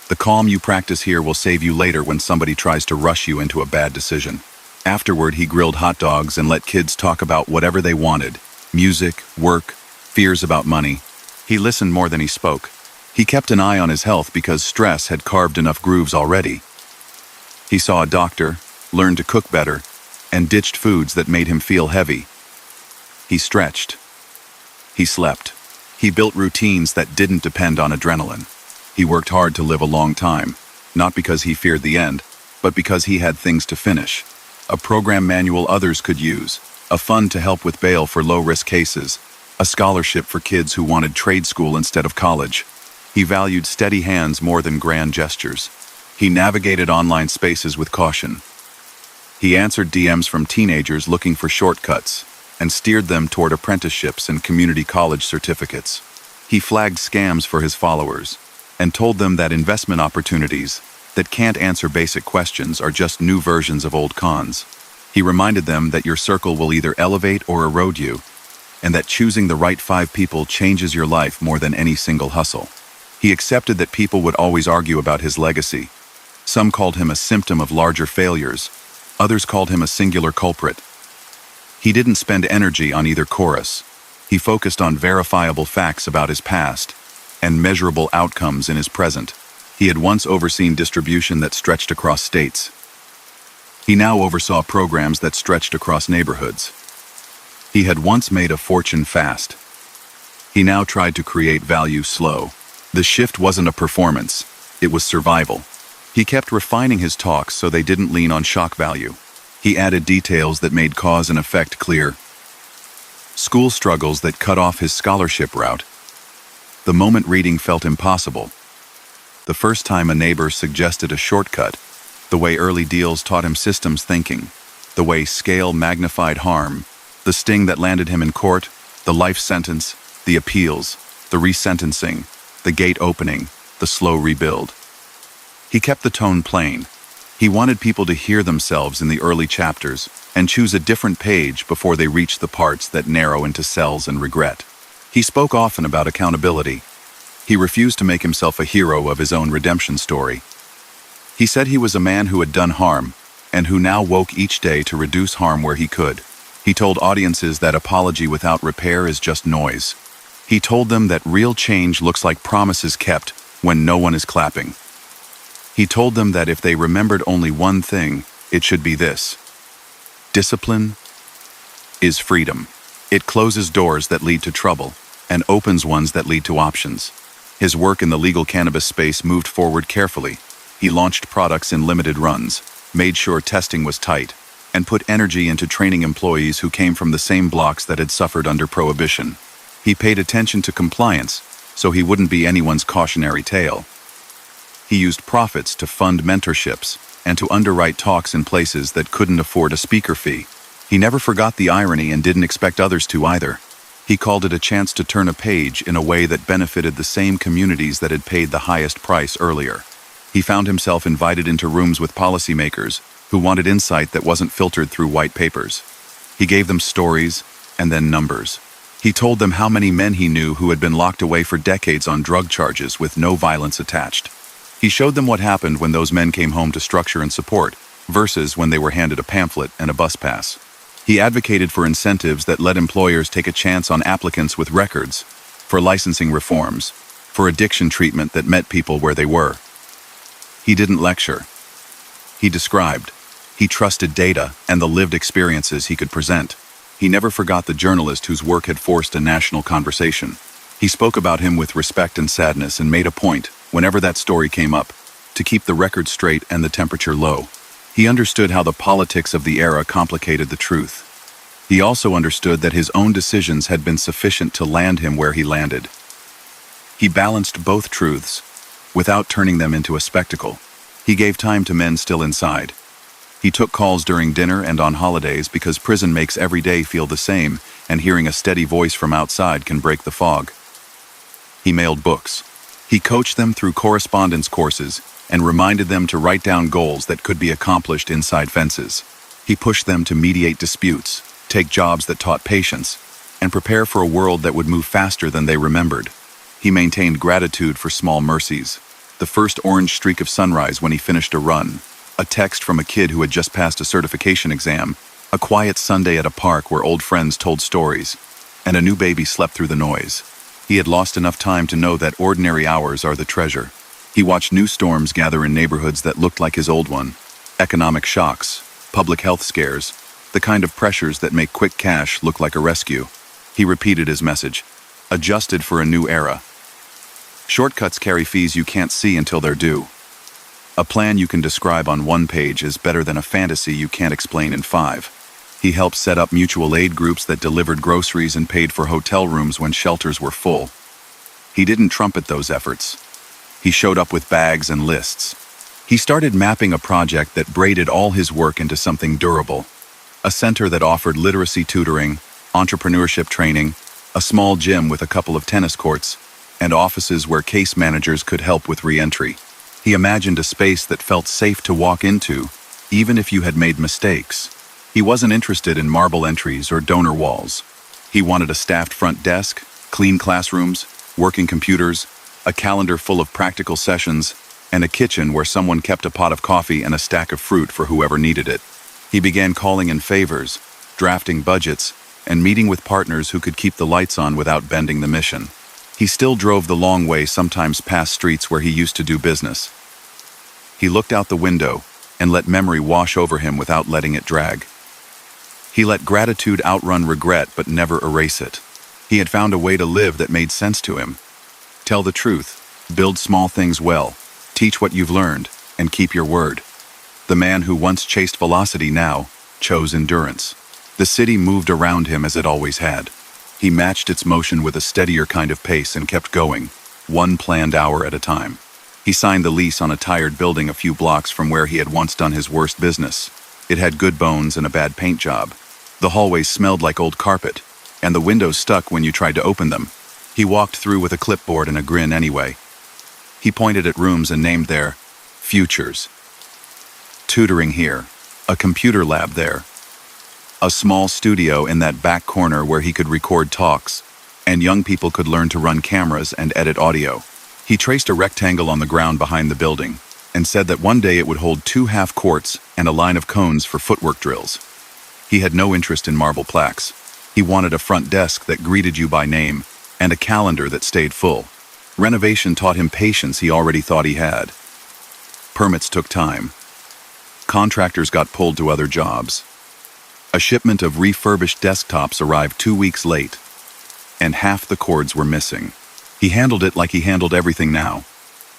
The calm you practice here will save you later when somebody tries to rush you into a bad decision. Afterward, he grilled hot dogs and let kids talk about whatever they wanted: music, work, fears about money. He listened more than he spoke. He kept an eye on his health because stress had carved enough grooves already. He saw a doctor, learned to cook better, and ditched foods that made him feel heavy. He stretched. He slept. He built routines that didn't depend on adrenaline. He worked hard to live a long time, not because he feared the end, but because he had things to finish. A program manual others could use, a fund to help with bail for low-risk cases, a scholarship for kids who wanted trade school instead of college. He valued steady hands more than grand gestures. He navigated online spaces with caution. He answered DMs from teenagers looking for shortcuts and steered them toward apprenticeships and community college certificates. He flagged scams for his followers and told them that investment opportunities that can't answer basic questions are just new versions of old cons. He reminded them that your circle will either elevate or erode you, and that choosing the right 5 people changes your life more than any single hustle. He accepted that people would always argue about his legacy. Some called him a symptom of larger failures. Others called him a singular culprit. He didn't spend energy on either chorus. He focused on verifiable facts about his past and measurable outcomes in his present. He had once overseen distribution that stretched across states. He now oversaw programs that stretched across neighborhoods. He had once made a fortune fast. He now tried to create value slow. The shift wasn't a performance, it was survival. He kept refining his talks so they didn't lean on shock value. He added details that made cause and effect clear. School struggles that cut off his scholarship route. The moment reading felt impossible. The first time a neighbor suggested a shortcut. The way early deals taught him systems thinking. The way scale magnified harm. The sting that landed him in court. The life sentence. The appeals. The resentencing. The gate opening. The slow rebuild. He kept the tone plain. He wanted people to hear themselves in the early chapters and choose a different page before they reach the parts that narrow into cells and regret. He spoke often about accountability. He refused to make himself a hero of his own redemption story. He said he was a man who had done harm and who now woke each day to reduce harm where he could. He told audiences that apology without repair is just noise. He told them that real change looks like promises kept when no one is clapping. He told them that if they remembered only one thing, it should be this: discipline is freedom. It closes doors that lead to trouble and opens ones that lead to options. His work in the legal cannabis space moved forward carefully. He launched products in limited runs, made sure testing was tight, and put energy into training employees who came from the same blocks that had suffered under prohibition. He paid attention to compliance, so he wouldn't be anyone's cautionary tale. He used profits to fund mentorships and to underwrite talks in places that couldn't afford a speaker fee. He never forgot the irony and didn't expect others to either. He called it a chance to turn a page in a way that benefited the same communities that had paid the highest price earlier. He found himself invited into rooms with policymakers who wanted insight that wasn't filtered through white papers. He gave them stories and then numbers. He told them how many men he knew who had been locked away for decades on drug charges with no violence attached. He showed them what happened when those men came home to structure and support, versus when they were handed a pamphlet and a bus pass. He advocated for incentives that let employers take a chance on applicants with records, for licensing reforms, for addiction treatment that met people where they were. He didn't lecture. He described. He trusted data and the lived experiences he could present. He never forgot the journalist whose work had forced a national conversation. He spoke about him with respect and sadness and made a point, whenever that story came up, to keep the record straight and the temperature low. He understood how the politics of the era complicated the truth. He also understood that his own decisions had been sufficient to land him where he landed. He balanced both truths, without turning them into a spectacle. He gave time to men still inside. He took calls during dinner and on holidays because prison makes every day feel the same, and hearing a steady voice from outside can break the fog. He mailed books. He coached them through correspondence courses and reminded them to write down goals that could be accomplished inside fences. He pushed them to mediate disputes, take jobs that taught patience, and prepare for a world that would move faster than they remembered. He maintained gratitude for small mercies. The first orange streak of sunrise when he finished a run, a text from a kid who had just passed a certification exam, a quiet Sunday at a park where old friends told stories, and a new baby slept through the noise. He had lost enough time to know that ordinary hours are the treasure. He watched new storms gather in neighborhoods that looked like his old one. Economic shocks, public health scares, the kind of pressures that make quick cash look like a rescue. He repeated his message, adjusted for a new era. Shortcuts carry fees you can't see until they're due. A plan you can describe on one page is better than a fantasy you can't explain in 5. He helped set up mutual aid groups that delivered groceries and paid for hotel rooms when shelters were full. He didn't trumpet those efforts. He showed up with bags and lists. He started mapping a project that braided all his work into something durable. A center that offered literacy tutoring, entrepreneurship training, a small gym with a couple of tennis courts, and offices where case managers could help with re-entry. He imagined a space that felt safe to walk into, even if you had made mistakes. He wasn't interested in marble entries or donor walls. He wanted a staffed front desk, clean classrooms, working computers, a calendar full of practical sessions, and a kitchen where someone kept a pot of coffee and a stack of fruit for whoever needed it. He began calling in favors, drafting budgets, and meeting with partners who could keep the lights on without bending the mission. He still drove the long way, sometimes past streets where he used to do business. He looked out the window and let memory wash over him without letting it drag. He let gratitude outrun regret but never erase it. He had found a way to live that made sense to him. Tell the truth, build small things well, teach what you've learned, and keep your word. The man who once chased velocity now chose endurance. The city moved around him as it always had. He matched its motion with a steadier kind of pace and kept going, one planned hour at a time. He signed the lease on a tired building a few blocks from where he had once done his worst business. It had good bones and a bad paint job. The hallways smelled like old carpet, and the windows stuck when you tried to open them. He walked through with a clipboard and a grin anyway. He pointed at rooms and named their futures. Tutoring here, a computer lab there, a small studio in that back corner where he could record talks, and young people could learn to run cameras and edit audio. He traced a rectangle on the ground behind the building and said that one day it would hold 2 half courts and a line of cones for footwork drills. He had no interest in marble plaques. He wanted a front desk that greeted you by name and a calendar that stayed full. Renovation taught him patience he already thought he had. Permits took time. Contractors got pulled to other jobs. A shipment of refurbished desktops arrived 2 weeks late, and half the cords were missing. He handled it like he handled everything now.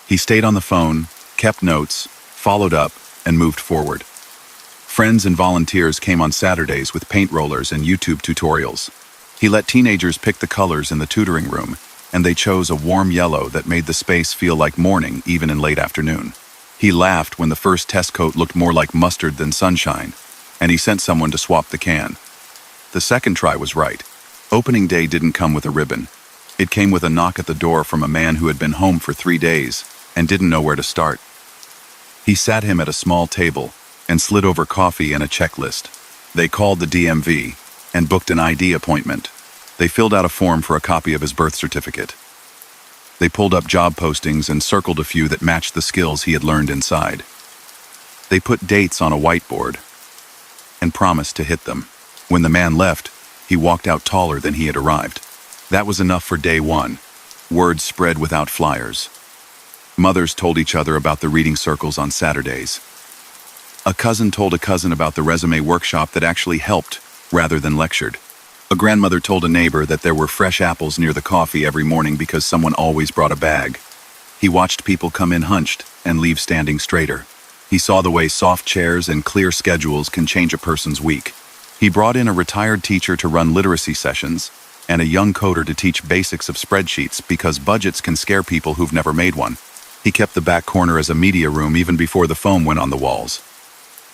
He stayed on the phone, kept notes, followed up, and moved forward. Friends and volunteers came on Saturdays with paint rollers and YouTube tutorials. He let teenagers pick the colors in the tutoring room, and they chose a warm yellow that made the space feel like morning even in late afternoon. He laughed when the first test coat looked more like mustard than sunshine, and he sent someone to swap the can. The second try was right. Opening day didn't come with a ribbon. It came with a knock at the door from a man who had been home for 3 days and didn't know where to start. He sat him at a small table and slid over coffee and a checklist. They called the DMV and booked an ID appointment. They filled out a form for a copy of his birth certificate. They pulled up job postings and circled a few that matched the skills he had learned inside. They put dates on a whiteboard and promised to hit them. When the man left, he walked out taller than he had arrived. That was enough for day one. Word spread without flyers. Mothers told each other about the reading circles on Saturdays. A cousin told a cousin about the resume workshop that actually helped rather than lectured. A grandmother told a neighbor that there were fresh apples near the coffee every morning because someone always brought a bag. He watched people come in hunched and leave standing straighter. He saw the way soft chairs and clear schedules can change a person's week. He brought in a retired teacher to run literacy sessions and a young coder to teach basics of spreadsheets because budgets can scare people who've never made one. He kept the back corner as a media room even before the foam went on the walls.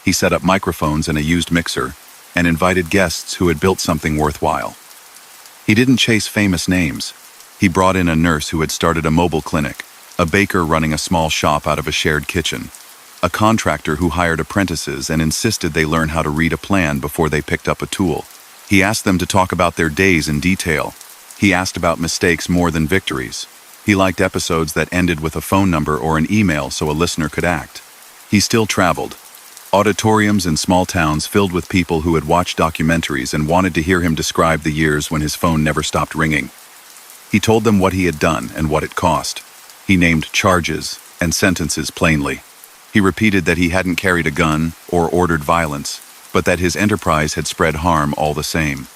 He set up microphones and a used mixer and invited guests who had built something worthwhile. He didn't chase famous names. He brought in a nurse who had started a mobile clinic, a baker running a small shop out of a shared kitchen, a contractor who hired apprentices and insisted they learn how to read a plan before they picked up a tool. He asked them to talk about their days in detail. He asked about mistakes more than victories. He liked episodes that ended with a phone number or an email so a listener could act. He still traveled. Auditoriums in small towns filled with people who had watched documentaries and wanted to hear him describe the years when his phone never stopped ringing. He told them what he had done and what it cost. He named charges and sentences plainly. He repeated that he hadn't carried a gun or ordered violence, but that his enterprise had spread harm all the same.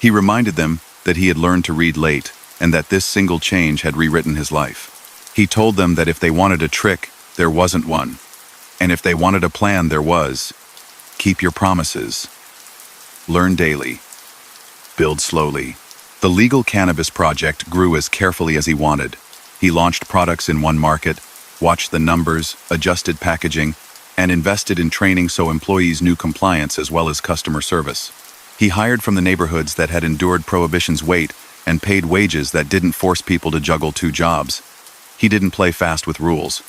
He reminded them that he had learned to read late and that this single change had rewritten his life. He told them that if they wanted a trick, there wasn't one. And if they wanted a plan, there was. Keep your promises. Learn daily. Build slowly. The legal cannabis project grew as carefully as he wanted. He launched products in one market, watched the numbers, adjusted packaging, and invested in training so employees knew compliance as well as customer service. He hired from the neighborhoods that had endured prohibition's weight and paid wages that didn't force people to juggle two jobs. He didn't play fast with rules.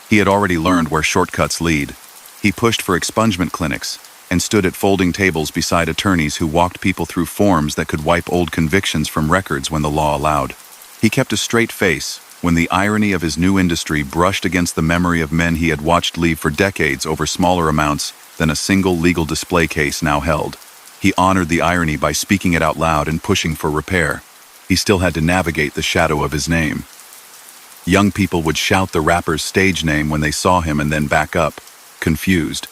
He had already learned where shortcuts lead. He pushed for expungement clinics and stood at folding tables beside attorneys who walked people through forms that could wipe old convictions from records when the law allowed. He kept a straight face when the irony of his new industry brushed against the memory of men he had watched leave for decades over smaller amounts than a single legal display case now held. He honored the irony by speaking it out loud and pushing for repair. He still had to navigate the shadow of his name. Young people would shout the rapper's stage name when they saw him and then back up, confused.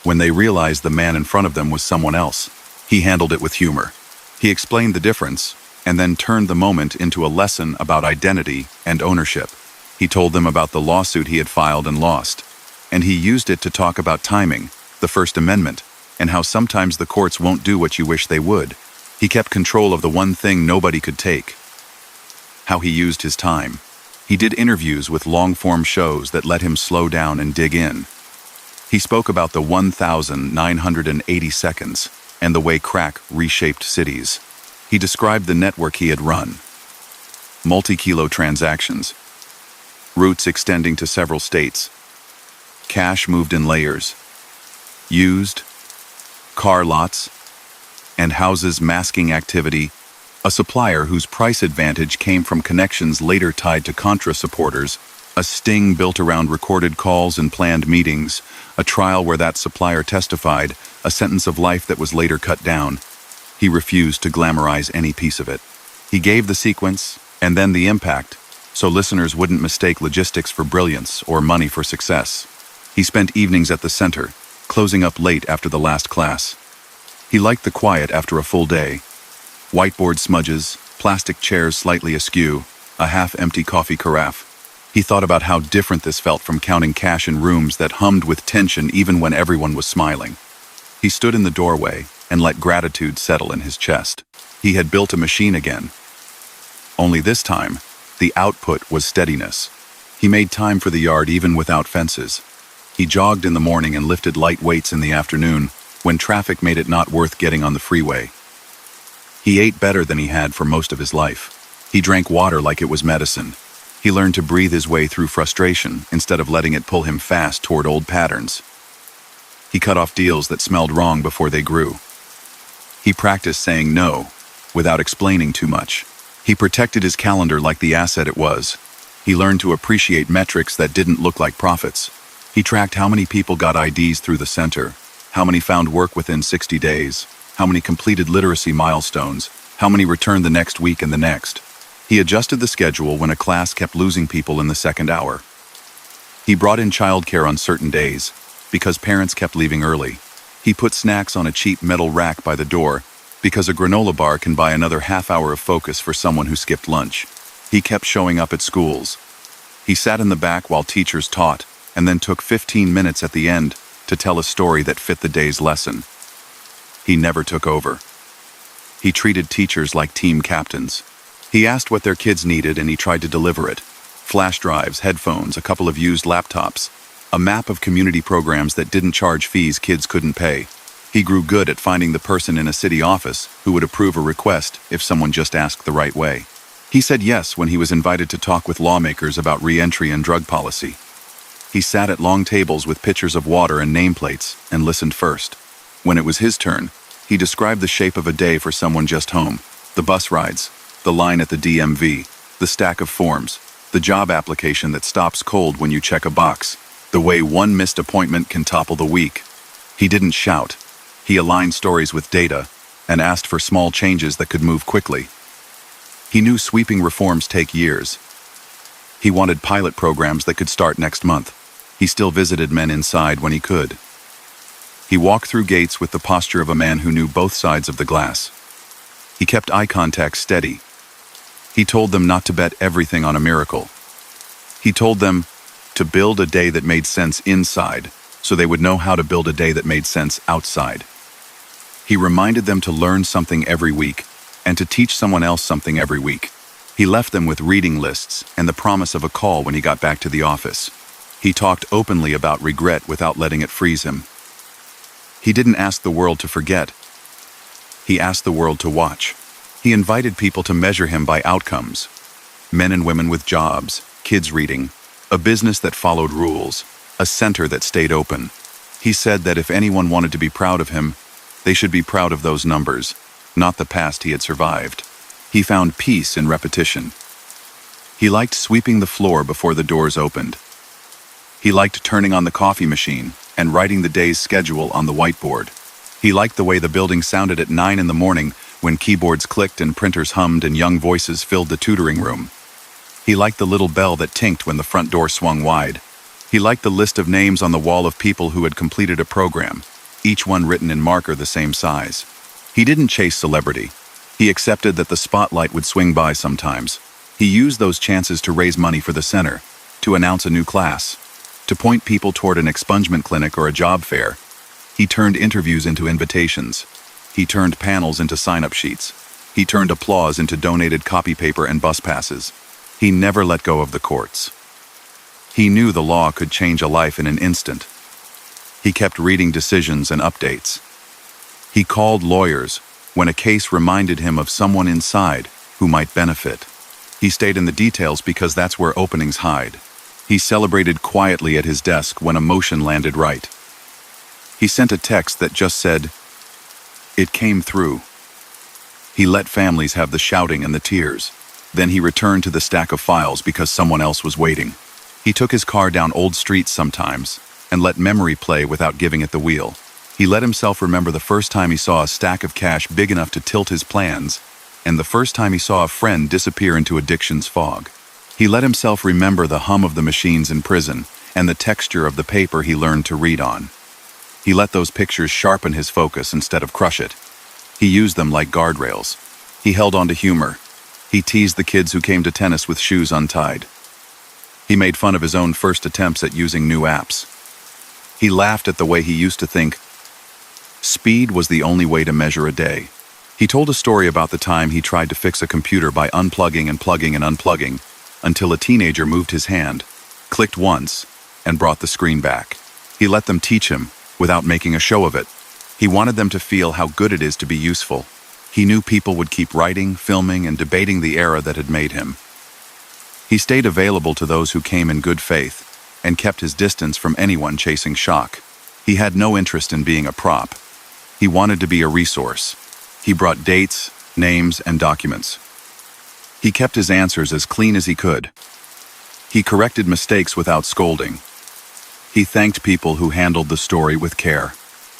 When they realized the man in front of them was someone else, he handled it with humor. He explained the difference and then turned the moment into a lesson about identity and ownership. He told them about the lawsuit he had filed and lost, and he used it to talk about timing, the First Amendment, and how sometimes the courts won't do what you wish they would. He kept control of the one thing nobody could take. How he used his time. He did interviews with long-form shows that let him slow down and dig in. He spoke about the 1,980 seconds and the way crack reshaped cities. He described the network he had run. Multi-kilo transactions. Routes extending to several states. Cash moved in layers. Used. Car lots. And houses masking activity. A supplier whose price advantage came from connections later tied to Contra supporters, a sting built around recorded calls and planned meetings, a trial where that supplier testified, a sentence of life that was later cut down. He refused to glamorize any piece of it. He gave the sequence, and then the impact, so listeners wouldn't mistake logistics for brilliance or money for success. He spent evenings at the center, closing up late after the last class. He liked the quiet after a full day. Whiteboard smudges, plastic chairs slightly askew, a half-empty coffee carafe. He thought about how different this felt from counting cash in rooms that hummed with tension even when everyone was smiling. He stood in the doorway and let gratitude settle in his chest. He had built a machine again. Only this time, the output was steadiness. He made time for the yard even without fences. He jogged in the morning and lifted light weights in the afternoon when traffic made it not worth getting on the freeway. He ate better than he had for most of his life. He drank water like it was medicine. He learned to breathe his way through frustration instead of letting it pull him fast toward old patterns. He cut off deals that smelled wrong before they grew. He practiced saying no, without explaining too much. He protected his calendar like the asset it was. He learned to appreciate metrics that didn't look like profits. He tracked how many people got IDs through the center, how many found work within 60 days, how many completed literacy milestones, how many returned the next week and the next. He adjusted the schedule when a class kept losing people in the second hour. He brought in childcare on certain days, because parents kept leaving early. He put snacks on a cheap metal rack by the door, because a granola bar can buy another half hour of focus for someone who skipped lunch. He kept showing up at schools. He sat in the back while teachers taught, and then took 15 minutes at the end to tell a story that fit the day's lesson. He never took over. He treated teachers like team captains. He asked what their kids needed and he tried to deliver it. Flash drives, headphones, a couple of used laptops, a map of community programs that didn't charge fees kids couldn't pay. He grew good at finding the person in a city office who would approve a request if someone just asked the right way. He said yes when he was invited to talk with lawmakers about re-entry and drug policy. He sat at long tables with pitchers of water and nameplates and listened first. When it was his turn, he described the shape of a day for someone just home. The bus rides, the line at the DMV, the stack of forms, the job application that stops cold when you check a box, the way one missed appointment can topple the week. He didn't shout. He aligned stories with data and asked for small changes that could move quickly. He knew sweeping reforms take years. He wanted pilot programs that could start next month. He still visited men inside when he could. He walked through gates with the posture of a man who knew both sides of the glass. He kept eye contact steady. He told them not to bet everything on a miracle. He told them to build a day that made sense inside, so they would know how to build a day that made sense outside. He reminded them to learn something every week, and to teach someone else something every week. He left them with reading lists and the promise of a call when he got back to the office. He talked openly about regret without letting it freeze him. He didn't ask the world to forget. He asked the world to watch. He invited people to measure him by outcomes. Men and women with jobs, kids reading, a business that followed rules, a center that stayed open. He said that if anyone wanted to be proud of him, they should be proud of those numbers, not the past he had survived. He found peace in repetition. He liked sweeping the floor before the doors opened. He liked turning on the coffee machine and writing the day's schedule on the whiteboard. He liked the way the building sounded at 9 in the morning when keyboards clicked and printers hummed and young voices filled the tutoring room. He liked the little bell that tinked when the front door swung wide. He liked the list of names on the wall of people who had completed a program, each one written in marker the same size. He didn't chase celebrity. He accepted that the spotlight would swing by sometimes. He used those chances to raise money for the center, to announce a new class, to point people toward an expungement clinic or a job fair. He turned interviews into invitations. He turned panels into sign-up sheets. He turned applause into donated copy paper and bus passes. He never let go of the courts. He knew the law could change a life in an instant. He kept reading decisions and updates. He called lawyers when a case reminded him of someone inside who might benefit. He stayed in the details because that's where openings hide. He celebrated quietly at his desk when a motion landed right. He sent a text that just said, "It came through." He let families have the shouting and the tears. Then he returned to the stack of files because someone else was waiting. He took his car down old streets sometimes and let memory play without giving it the wheel. He let himself remember the first time he saw a stack of cash big enough to tilt his plans, and the first time he saw a friend disappear into addiction's fog. He let himself remember the hum of the machines in prison and the texture of the paper he learned to read on. He let those pictures sharpen his focus instead of crush it. He used them like guardrails. He held on to humor. He teased the kids who came to tennis with shoes untied. He made fun of his own first attempts at using new apps. He laughed at the way he used to think speed was the only way to measure a day. He told a story about the time he tried to fix a computer by unplugging and plugging and unplugging until a teenager moved his hand, clicked once, and brought the screen back. He let them teach him without making a show of it. He wanted them to feel how good it is to be useful. He knew people would keep writing, filming, and debating the era that had made him. He stayed available to those who came in good faith and kept his distance from anyone chasing shock. He had no interest in being a prop. He wanted to be a resource. He brought dates, names, and documents. He kept his answers as clean as he could. He corrected mistakes without scolding. He thanked people who handled the story with care.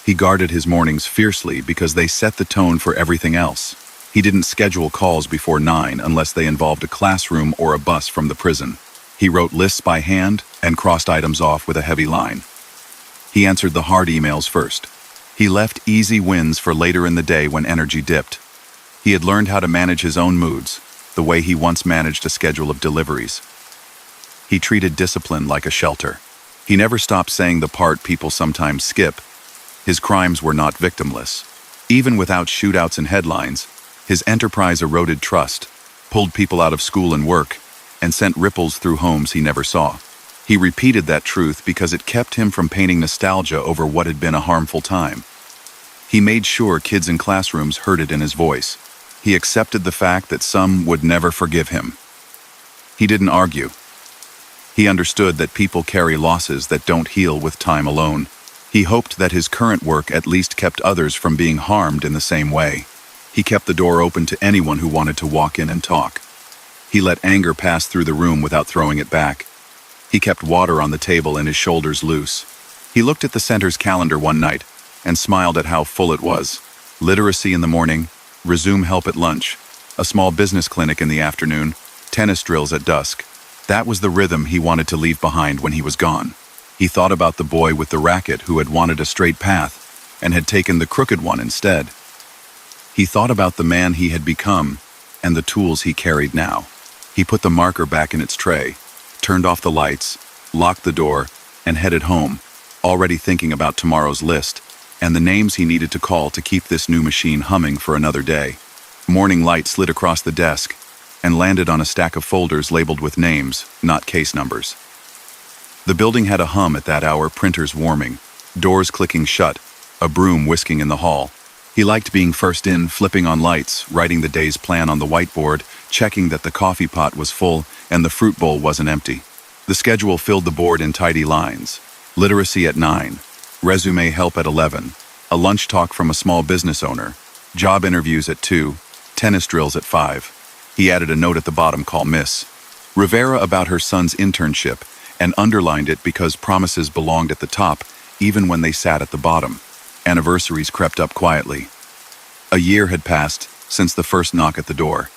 He guarded his mornings fiercely because they set the tone for everything else. He didn't schedule calls before 9 unless they involved a classroom or a bus from the prison. He wrote lists by hand and crossed items off with a heavy line. He answered the hard emails first. He left easy wins for later in the day when energy dipped. He had learned how to manage his own moods, the way he once managed a schedule of deliveries. He treated discipline like a shelter. He never stopped saying the part people sometimes skip. His crimes were not victimless. Even without shootouts and headlines, his enterprise eroded trust, pulled people out of school and work, and sent ripples through homes he never saw. He repeated that truth because it kept him from painting nostalgia over what had been a harmful time. He made sure kids in classrooms heard it in his voice. He accepted the fact that some would never forgive him. He didn't argue. He understood that people carry losses that don't heal with time alone. He hoped that his current work at least kept others from being harmed in the same way. He kept the door open to anyone who wanted to walk in and talk. He let anger pass through the room without throwing it back. He kept water on the table and his shoulders loose. He looked at the center's calendar one night and smiled at how full it was. Literacy in the morning, resume help at lunch, a small business clinic in the afternoon, tennis drills at dusk. That was the rhythm he wanted to leave behind when he was gone. He thought about the boy with the racket who had wanted a straight path and had taken the crooked one instead. He thought about the man he had become and the tools he carried now. He put the marker back in its tray, turned off the lights, locked the door, and headed home, already thinking about tomorrow's list and the names he needed to call to keep this new machine humming for another day. Morning light slid across the desk and landed on a stack of folders labeled with names, not case numbers. The building had a hum at that hour, printers warming, doors clicking shut, a broom whisking in the hall. He liked being first in, flipping on lights, writing the day's plan on the whiteboard, checking that the coffee pot was full and the fruit bowl wasn't empty. The schedule filled the board in tidy lines. Literacy at 9, resume help at 11, a lunch talk from a small business owner, job interviews at 2, tennis drills at 5. He added a note at the bottom, call Miss Rivera about her son's internship, and underlined it because promises belonged at the top, even when they sat at the bottom. Anniversaries crept up quietly. A year had passed since the first knock at the door.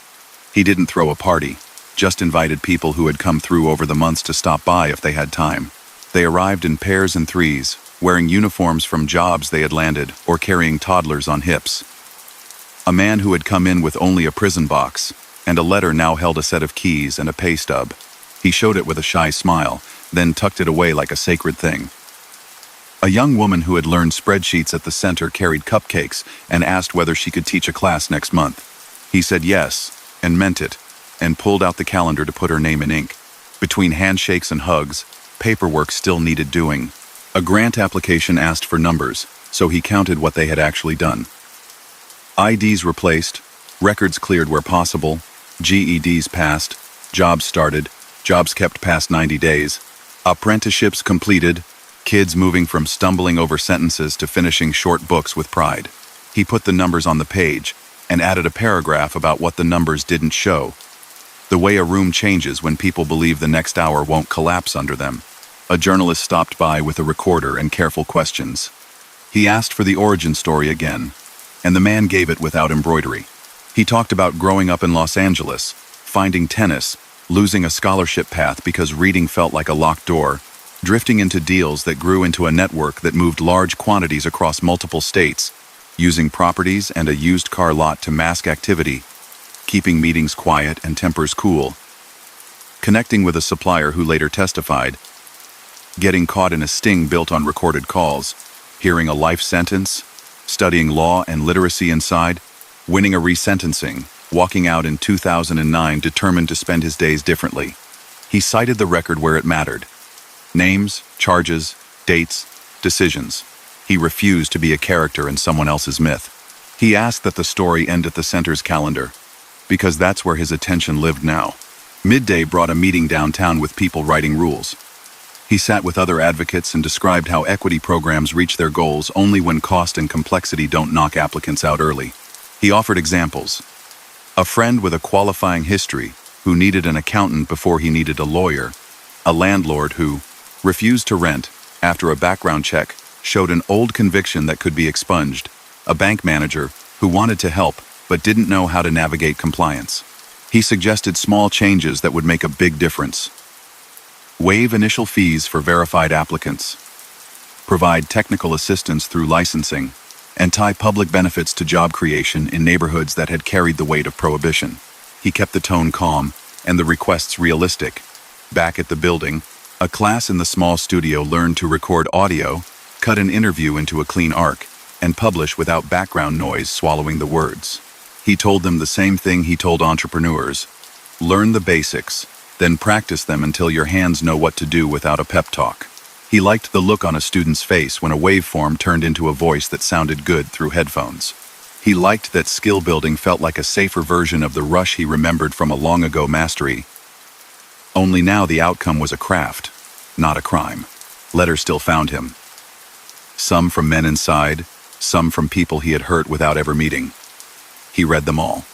He didn't throw a party, just invited people who had come through over the months to stop by if they had time. They arrived in pairs and threes, wearing uniforms from jobs they had landed or carrying toddlers on hips. A man who had come in with only a prison box and a letter now held a set of keys and a pay stub. He showed it with a shy smile, then tucked it away like a sacred thing. A young woman who had learned spreadsheets at the center carried cupcakes and asked whether she could teach a class next month. He said yes, and meant it, and pulled out the calendar to put her name in ink. Between handshakes and hugs, paperwork still needed doing. A grant application asked for numbers, so he counted what they had actually done. IDs replaced, records cleared where possible, GEDs passed, jobs started, jobs kept past 90 days, apprenticeships completed, kids moving from stumbling over sentences to finishing short books with pride. He put the numbers on the page and added a paragraph about what the numbers didn't show. The way a room changes when people believe the next hour won't collapse under them. A journalist stopped by with a recorder and careful questions. He asked for the origin story again, and the man gave it without embroidery. He talked about growing up in Los Angeles, finding tennis, losing a scholarship path because reading felt like a locked door, drifting into deals that grew into a network that moved large quantities across multiple states, using properties and a used car lot to mask activity, keeping meetings quiet and tempers cool, connecting with a supplier who later testified, getting caught in a sting built on recorded calls, hearing a life sentence, studying law and literacy inside, winning a resentencing, walking out in 2009 determined to spend his days differently. He cited the record where it mattered. Names, charges, dates, decisions. He refused to be a character in someone else's myth. He asked that the story end at the center's calendar, because that's where his attention lived now. Midday brought a meeting downtown with people writing rules. He sat with other advocates and described how equity programs reach their goals only when cost and complexity don't knock applicants out early. He offered examples. A friend with a qualifying history who needed an accountant before he needed a lawyer. A landlord who refused to rent after a background check showed an old conviction that could be expunged. A bank manager who wanted to help but didn't know how to navigate compliance. He suggested small changes that would make a big difference. Waive initial fees for verified applicants. Provide technical assistance through licensing, and tie public benefits to job creation in neighborhoods that had carried the weight of prohibition. He kept the tone calm and the requests realistic. Back at the building, a class in the small studio learned to record audio, cut an interview into a clean arc, and publish without background noise swallowing the words. He told them the same thing he told entrepreneurs. Learn the basics, then practice them until your hands know what to do without a pep talk. He liked the look on a student's face when a waveform turned into a voice that sounded good through headphones. He liked that skill building felt like a safer version of the rush he remembered from a long ago mastery. Only now the outcome was a craft, not a crime. Letters still found him. Some from men inside, some from people he had hurt without ever meeting. He read them all.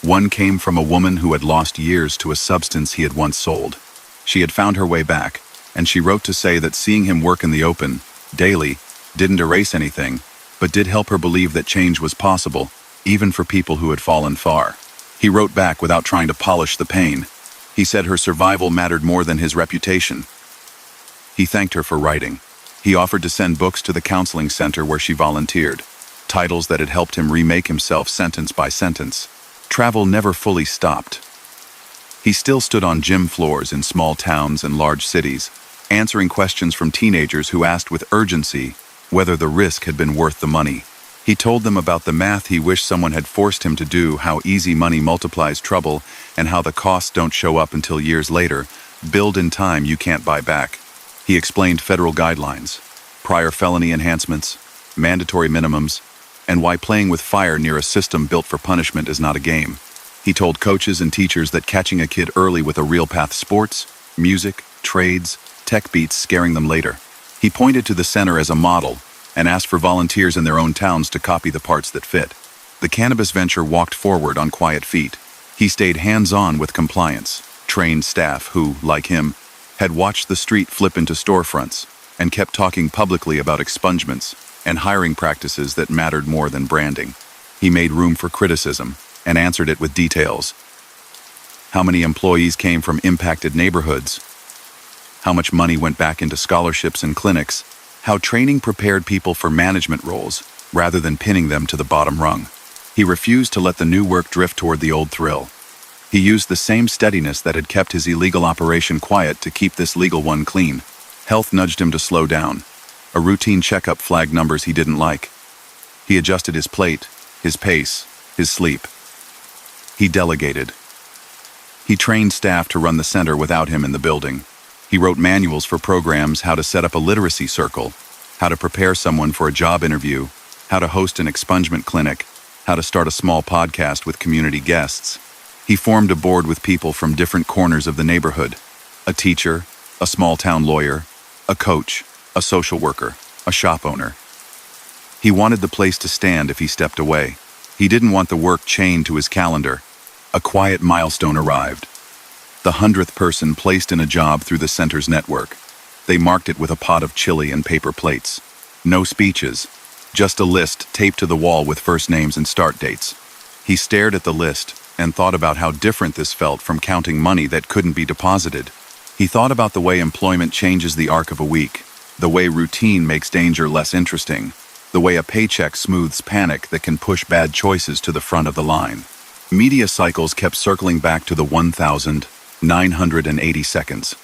One came from a woman who had lost years to a substance he had once sold. She had found her way back, and she wrote to say that seeing him work in the open, daily, didn't erase anything, but did help her believe that change was possible, even for people who had fallen far. He wrote back without trying to polish the pain. He said her survival mattered more than his reputation. He thanked her for writing. He offered to send books to the counseling center where she volunteered, titles that had helped him remake himself sentence by sentence. Travel never fully stopped. He still stood on gym floors in small towns and large cities, answering questions from teenagers who asked with urgency whether the risk had been worth the money. He told them about the math he wished someone had forced him to do, how easy money multiplies trouble, and how the costs don't show up until years later. Build in time you can't buy back. He explained federal guidelines, prior felony enhancements, mandatory minimums, and why playing with fire near a system built for punishment is not a game. He told coaches and teachers that catching a kid early with a real path: sports, music, trades, tech beats scaring them later. He pointed to the center as a model and asked for volunteers in their own towns to copy the parts that fit. The cannabis venture walked forward on quiet feet. He stayed hands-on with compliance, trained staff who, like him, had watched the street flip into storefronts and kept talking publicly about expungements and hiring practices that mattered more than branding. He made room for criticism and answered it with details. How many employees came from impacted neighborhoods? How much money went back into scholarships and clinics? How training prepared people for management roles rather than pinning them to the bottom rung. He refused to let the new work drift toward the old thrill. He used the same steadiness that had kept his illegal operation quiet to keep this legal one clean. Health nudged him to slow down. A routine checkup flagged numbers he didn't like. He adjusted his plate, his pace, his sleep. He delegated. He trained staff to run the center without him in the building. He wrote manuals for programs: how to set up a literacy circle, how to prepare someone for a job interview, how to host an expungement clinic, how to start a small podcast with community guests. He formed a board with people from different corners of the neighborhood: a teacher, a small-town lawyer, a coach, a social worker, a shop owner. He wanted the place to stand if he stepped away. He didn't want the work chained to his calendar. A quiet milestone arrived. The 100th person placed in a job through the center's network. They marked it with a pot of chili and paper plates. No speeches, just a list taped to the wall with first names and start dates. He stared at the list and thought about how different this felt from counting money that couldn't be deposited. He thought about the way employment changes the arc of a week, the way routine makes danger less interesting, the way a paycheck smooths panic that can push bad choices to the front of the line. Media cycles kept circling back to the 1,980 seconds.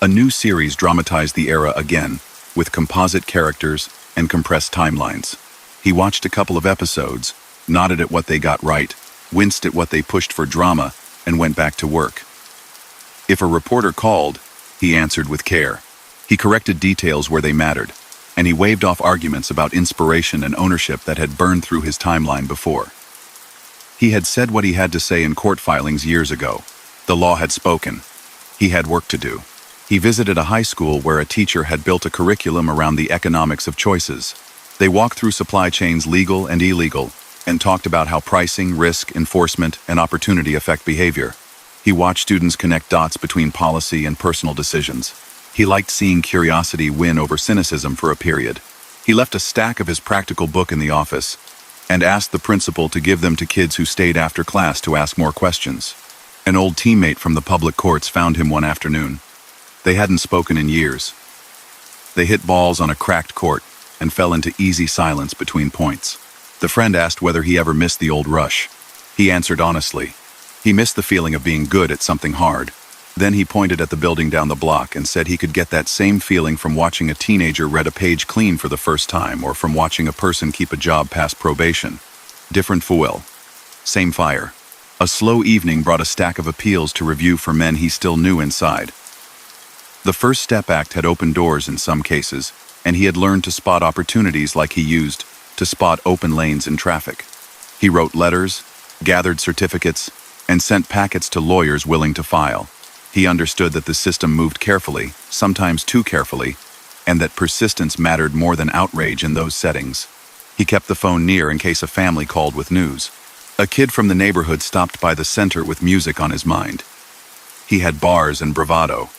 A new series dramatized the era again, with composite characters and compressed timelines. He watched a couple of episodes, nodded at what they got right, winced at what they pushed for drama, and went back to work. If a reporter called, he answered with care. He corrected details where they mattered, and he waved off arguments about inspiration and ownership that had burned through his timeline before. He had said what he had to say in court filings years ago. The law had spoken. He had work to do. He visited a high school where a teacher had built a curriculum around the economics of choices. They walked through supply chains, legal and illegal, and talked about how pricing, risk, enforcement, and opportunity affect behavior. He watched students connect dots between policy and personal decisions. He liked seeing curiosity win over cynicism for a period. He left a stack of his practical book in the office and asked the principal to give them to kids who stayed after class to ask more questions. An old teammate from the public courts found him one afternoon. They hadn't spoken in years. They hit balls on a cracked court and fell into easy silence between points. The friend asked whether he ever missed the old rush. He answered honestly. He missed the feeling of being good at something hard. Then he pointed at the building down the block and said he could get that same feeling from watching a teenager read a page clean for the first time or from watching a person keep a job past probation. Different fuel. Same fire. A slow evening brought a stack of appeals to review for men he still knew inside. The First Step Act had opened doors in some cases, and he had learned to spot opportunities like he used to spot open lanes in traffic. He wrote letters, gathered certificates, and sent packets to lawyers willing to file. He understood that the system moved carefully, sometimes too carefully, and that persistence mattered more than outrage in those settings. He kept the phone near in case a family called with news. A kid from the neighborhood stopped by the center with music on his mind. He had bars and bravado.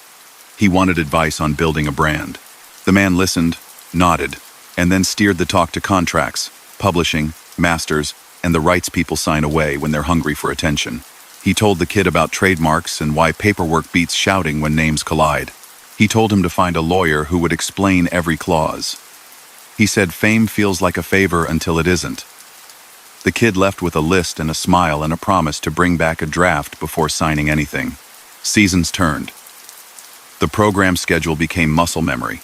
He wanted advice on building a brand. The man listened, nodded, and then steered the talk to contracts, publishing, masters, and the rights people sign away when they're hungry for attention. He told the kid about trademarks and why paperwork beats shouting when names collide. He told him to find a lawyer who would explain every clause. He said fame feels like a favor until it isn't. The kid left with a list and a smile and a promise to bring back a draft before signing anything. Seasons turned. The program schedule became muscle memory.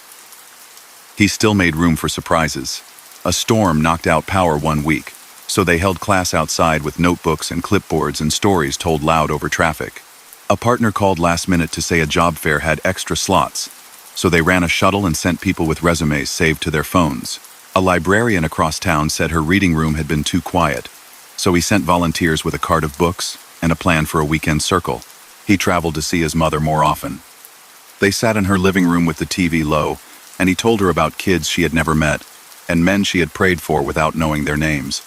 He still made room for surprises. A storm knocked out power one week, so they held class outside with notebooks and clipboards and stories told loud over traffic. A partner called last minute to say a job fair had extra slots, so they ran a shuttle and sent people with resumes saved to their phones. A librarian across town said her reading room had been too quiet, so he sent volunteers with a cart of books and a plan for a weekend circle. He traveled to see his mother more often. They sat in her living room with the TV low, and he told her about kids she had never met and men she had prayed for without knowing their names.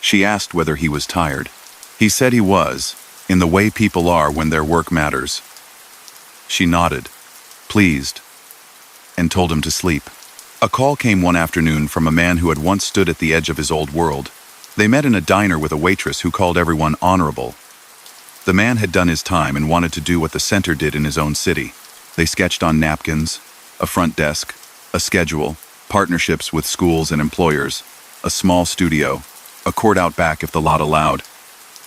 She asked whether he was tired. He said he was, in the way people are when their work matters. She nodded, pleased, and told him to sleep. A call came one afternoon from a man who had once stood at the edge of his old world. They met in a diner with a waitress who called everyone honorable. The man had done his time and wanted to do what the center did in his own city. They sketched on napkins, a front desk, a schedule, partnerships with schools and employers, a small studio, a court out back if the lot allowed.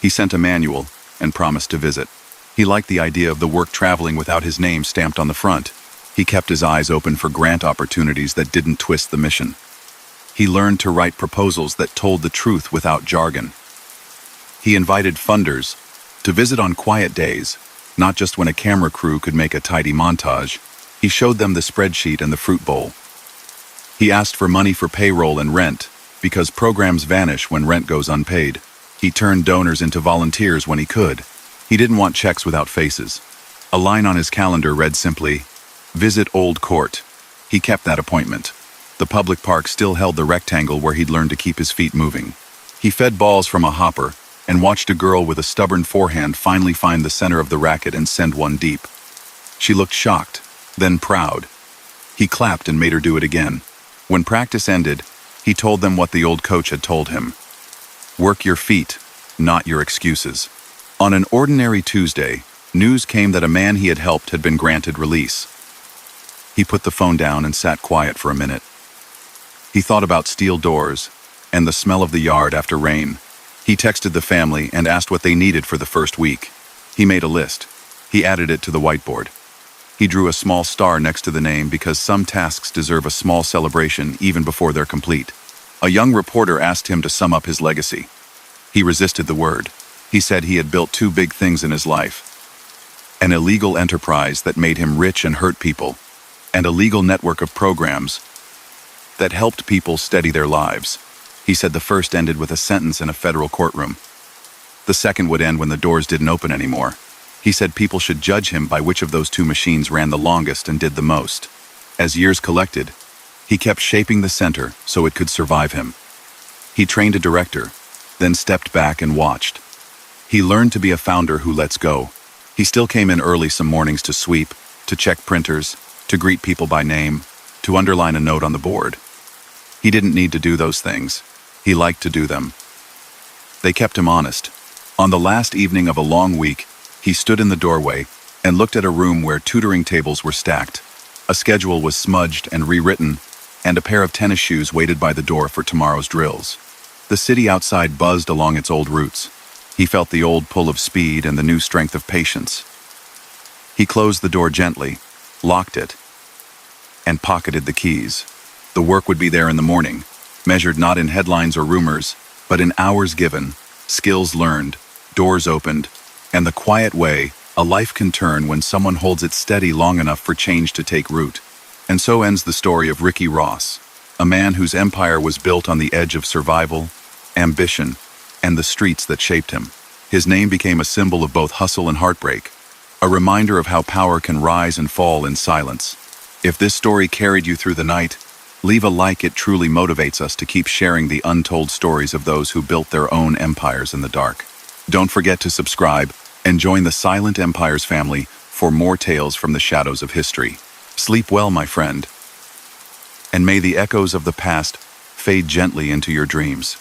He sent a manual and promised to visit. He liked the idea of the work traveling without his name stamped on the front. He kept his eyes open for grant opportunities that didn't twist the mission. He learned to write proposals that told the truth without jargon. He invited funders to visit on quiet days, not just when a camera crew could make a tidy montage. He showed them the spreadsheet and the fruit bowl. He asked for money for payroll and rent, because programs vanish when rent goes unpaid. He turned donors into volunteers when he could. He didn't want checks without faces. A line on his calendar read simply, "Visit Old Court." He kept that appointment. The public park still held the rectangle where he'd learned to keep his feet moving. He fed balls from a hopper and watched a girl with a stubborn forehand finally find the center of the racket and send one deep. She looked shocked, then proud. He clapped and made her do it again. When practice ended, he told them what the old coach had told him. Work your feet, not your excuses. On an ordinary Tuesday, news came that a man he had helped had been granted release. He put the phone down and sat quiet for a minute. He thought about steel doors and the smell of the yard after rain. He texted the family and asked what they needed for the first week. He made a list. He added it to the whiteboard. He drew a small star next to the name because some tasks deserve a small celebration even before they're complete. A young reporter asked him to sum up his legacy. He resisted the word. He said he had built two big things in his life: an illegal enterprise that made him rich and hurt people, and a legal network of programs that helped people steady their lives. He said the first ended with a sentence in a federal courtroom. The second would end when the doors didn't open anymore. He said people should judge him by which of those two machines ran the longest and did the most. As years collected, he kept shaping the center so it could survive him. He trained a director, then stepped back and watched. He learned to be a founder who lets go. He still came in early some mornings to sweep, to check printers, to greet people by name, to underline a note on the board. He didn't need to do those things. He liked to do them. They kept him honest. On the last evening of a long week, he stood in the doorway and looked at a room where tutoring tables were stacked. A schedule was smudged and rewritten, and a pair of tennis shoes waited by the door for tomorrow's drills. The city outside buzzed along its old routes. He felt the old pull of speed and the new strength of patience. He closed the door gently, locked it, and pocketed the keys. The work would be there in the morning, measured not in headlines or rumors, but in hours given, skills learned, doors opened, and the quiet way a life can turn when someone holds it steady long enough for change to take root. And so ends the story of Ricky Ross, a man whose empire was built on the edge of survival, ambition, and the streets that shaped him. His name became a symbol of both hustle and heartbreak, a reminder of how power can rise and fall in silence. If this story carried you through the night, leave a like. It truly motivates us to keep sharing the untold stories of those who built their own empires in the dark. Don't forget to subscribe and join the Silent Empires family for more tales from the shadows of history. Sleep well, my friend, and may the echoes of the past fade gently into your dreams.